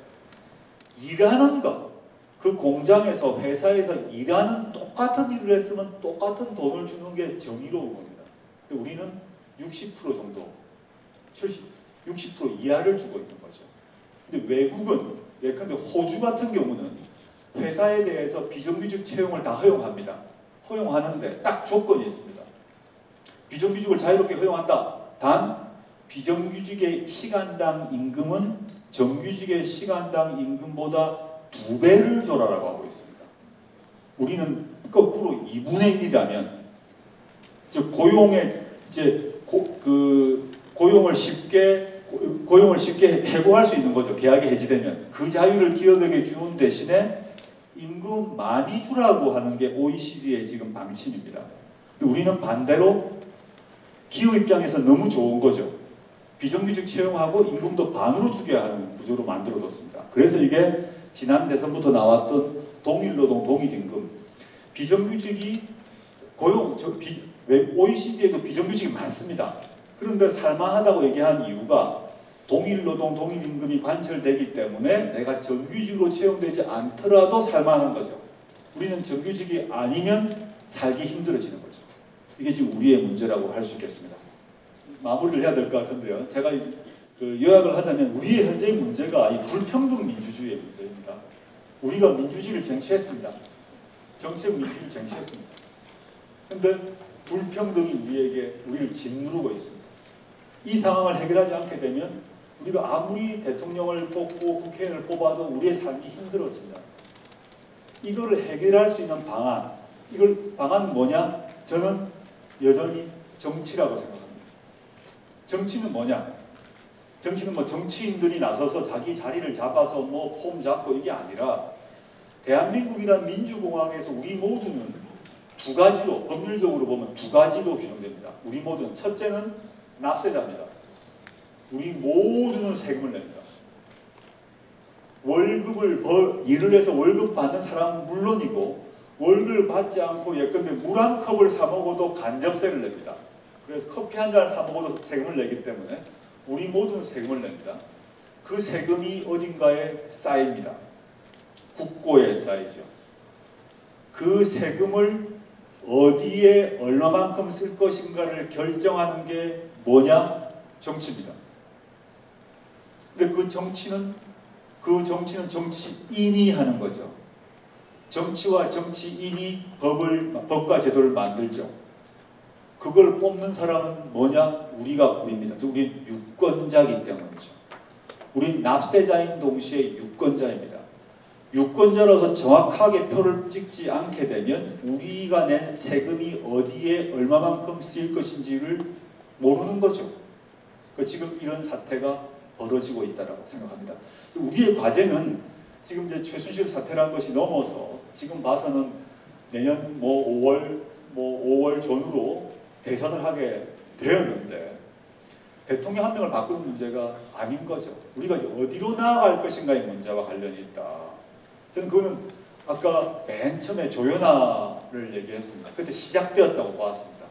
일하는 것, 그 공장에서 회사에서 일하는 똑같은 일을 했으면 똑같은 돈을 주는 게 정의로운 겁니다. 근데 우리는 60% 정도 60% 이하를 주고 있는 거죠. 근데 외국은 예컨대 호주 같은 경우는 회사에 대해서 비정규직 채용을 다 허용합니다. 허용하는데 딱 조건이 있습니다. 비정규직을 자유롭게 허용한다. 단 비정규직의 시간당 임금은 정규직의 시간당 임금보다 2배를 줘라라고 하고 있습니다. 우리는 거꾸로 2분의 1이라면 즉 고용의 이제 고용을 쉽게 해고할 수 있는 거죠. 계약이 해지되면. 그 자유를 기업에게 주는 대신에 임금 많이 주라고 하는 게 OECD의 지금 방침입니다. 근데 우리는 반대로 기업 입장에서 너무 좋은 거죠. 비정규직 채용하고 임금도 반으로 주게 하는 구조로 만들어뒀습니다. 그래서 이게 지난 대선부터 나왔던 동일노동 동일임금, 비정규직이 고용, OECD에도 비정규직이 많습니다. 그런데 살만하다고 얘기한 이유가 동일노동 동일임금이 관철되기 때문에 내가 정규직으로 채용되지 않더라도 살만한 거죠. 우리는 정규직이 아니면 살기 힘들어지는 거죠. 이게 지금 우리의 문제라고 할 수 있겠습니다. 마무리를 해야 될 것 같은데요. 제가 요약을 하자면 우리의 현재의 문제가 이 불평등 민주주의의 문제입니다. 우리가 민주주의를 쟁취했습니다. 정치적 민주주의를 쟁취했습니다. 그런데 불평등이 우리를 짓누르고 있습니다. 이 상황을 해결하지 않게 되면 우리가 아무리 대통령을 뽑고 국회의원을 뽑아도 우리의 삶이 힘들어진다. 이거를 해결할 수 있는 방안, 방안은 뭐냐? 저는 여전히 정치라고 생각합니다. 정치는 뭐냐? 정치는 뭐 정치인들이 나서서 자기 자리를 잡아서 뭐 폼 잡고 이게 아니라 대한민국이란 민주공화국에서 우리 모두는 두 가지로, 법률적으로 보면 두 가지로 규정됩니다. 우리 모두는 첫째는 납세자입니다. 우리 모두는 세금을 냅니다. 일을 해서 월급 받는 사람은 물론이고 월급을 받지 않고 예컨대 물 한 컵을 사 먹어도 간접세를 냅니다. 그래서 커피 한 잔을 사 먹어도 세금을 내기 때문에 우리 모두는 세금을 냅니다. 그 세금이 어딘가에 쌓입니다. 국고에 쌓이죠. 그 세금을 어디에 얼마만큼 쓸 것인가를 결정하는 게 뭐냐? 정치입니다. 근데 그 정치는 정치인이 하는 거죠. 정치와 정치인이 법과 제도를 만들죠. 그걸 뽑는 사람은 뭐냐? 우리입니다. 우리는 유권자이기 때문이죠. 우린 납세자인 동시에 유권자입니다. 유권자로서 정확하게 표를 찍지 않게 되면 우리가 낸 세금이 어디에 얼마만큼 쓰일 것인지를 모르는 거죠. 지금 이런 사태가 벌어지고 있다고 생각합니다. 우리의 과제는 지금 이제 최순실 사태라는 것이 넘어서 지금 봐서는 내년 5월 전후로 대선을 하게 되었는데 대통령 한 명을 바꾸는 문제가 아닌 거죠. 우리가 어디로 나아갈 것인가의 문제와 관련이 있다. 저는 그거는 아까 맨 처음에 조연아를 얘기했습니다. 그때 시작되었다고 보았습니다.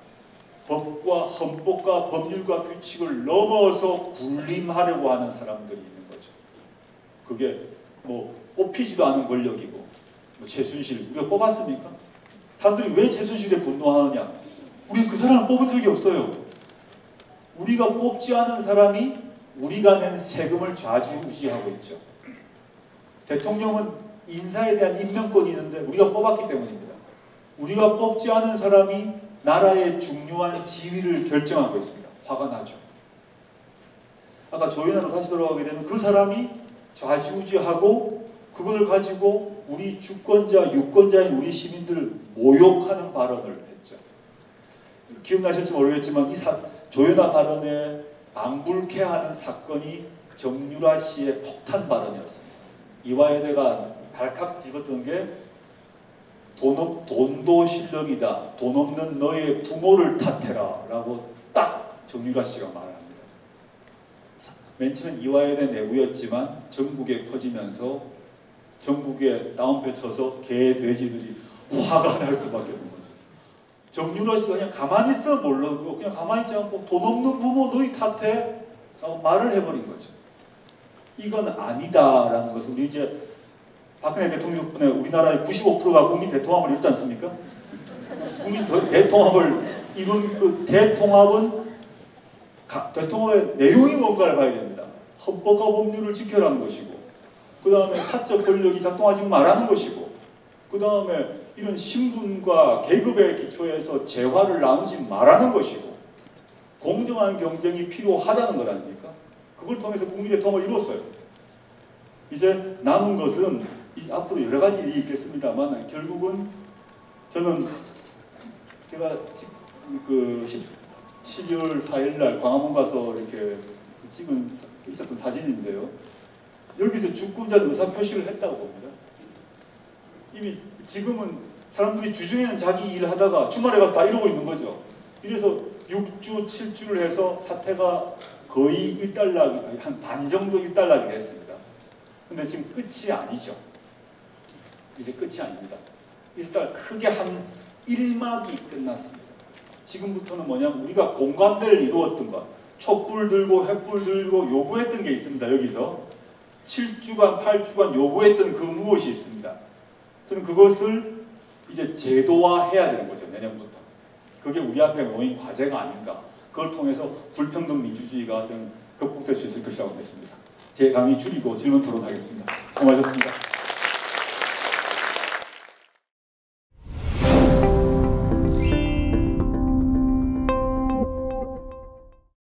법과 헌법과 법률과 규칙을 넘어서 군림하려고 하는 사람들이 있는 거죠. 그게 뭐 뽑히지도 않은 권력이고 뭐 최순실 우리가 뽑았습니까? 사람들이 왜 최순실에 분노하느냐? 우리 그 사람을 뽑은 적이 없어요. 우리가 뽑지 않은 사람이 우리가 낸 세금을 좌지우지하고 있죠. 대통령은 인사에 대한 임명권이 있는데 우리가 뽑았기 때문입니다. 우리가 뽑지 않은 사람이 나라의 중요한 지위를 결정하고 있습니다. 화가 나죠. 아까 조연아로 다시 돌아가게 되면 그 사람이 좌지우지하고 그것을 가지고 우리 주권자, 유권자인 우리 시민들을 모욕하는 발언을 했죠. 기억나실지 모르겠지만 이 조연아 발언에 방불케 하는 사건이 정유라 씨의 폭탄 발언이었습니다. 이화여대가 발칵 집었던 게 돈도 실력이다. 돈 없는 너의 부모를 탓해라 라고 딱 정유라 씨가 말을 합니다. 맨 처음엔 이화여대 내부였지만 전국에 퍼지면서 전국에 다운표 쳐서 개, 돼지들이 화가 날 수밖에 없는 거죠. 정유라 씨가 그냥 가만히 있어 모르고 그냥 가만히 있지 않고 돈 없는 부모 너희 탓해? 라고 말을 해버린 거죠. 이건 아니다라는 것을 우리 이제 박근혜 대통령 덕분에 우리나라의 95%가 국민 대통합을 이뤘지 않습니까? 국민 대통합을 이룬 그 대통합의 내용이 뭔가를 봐야 됩니다. 헌법과 법률을 지켜라는 것이고 그 다음에 사적 권력이 작동하지 말라는 것이고 그 다음에 이런 신분과 계급의 기초에서 재화를 나누지 말라는 것이고 공정한 경쟁이 필요하다는 것 아닙니까? 그걸 통해서 국민 대통합을 이뤘어요. 이제 남은 것은 앞으로 여러 가지 일이 있겠습니다만 결국은 저는 제가 그 12월 4일 날 광화문 가서 이렇게 있었던 사진인데요. 여기서 주권자는 의사표시를 했다고 봅니다. 이미 지금은 사람들이 주중에는 자기 일을 하다가 주말에 가서 다 이러고 있는 거죠. 이래서 6주, 7주를 해서 사태가 거의 일단락이, 한 반 정도 일단락이 됐습니다. 근데 지금 끝이 아니죠. 이제 끝이 아닙니다. 일단 크게 한 1막이 끝났습니다. 지금부터는 뭐냐면 우리가 공감대를 이루었던 것, 촛불 들고 횃불 들고 요구했던 게 있습니다. 여기서 7주간 8주간 요구했던 그 무엇이 있습니다. 저는 그것을 이제 제도화해야 되는 거죠. 내년부터. 그게 우리 앞에 놓인 과제가 아닌가. 그걸 통해서 불평등 민주주의가 저는 극복될 수 있을 것이라고 믿습니다. 제 강의 줄이고 질문 토론하겠습니다. 수고하셨습니다.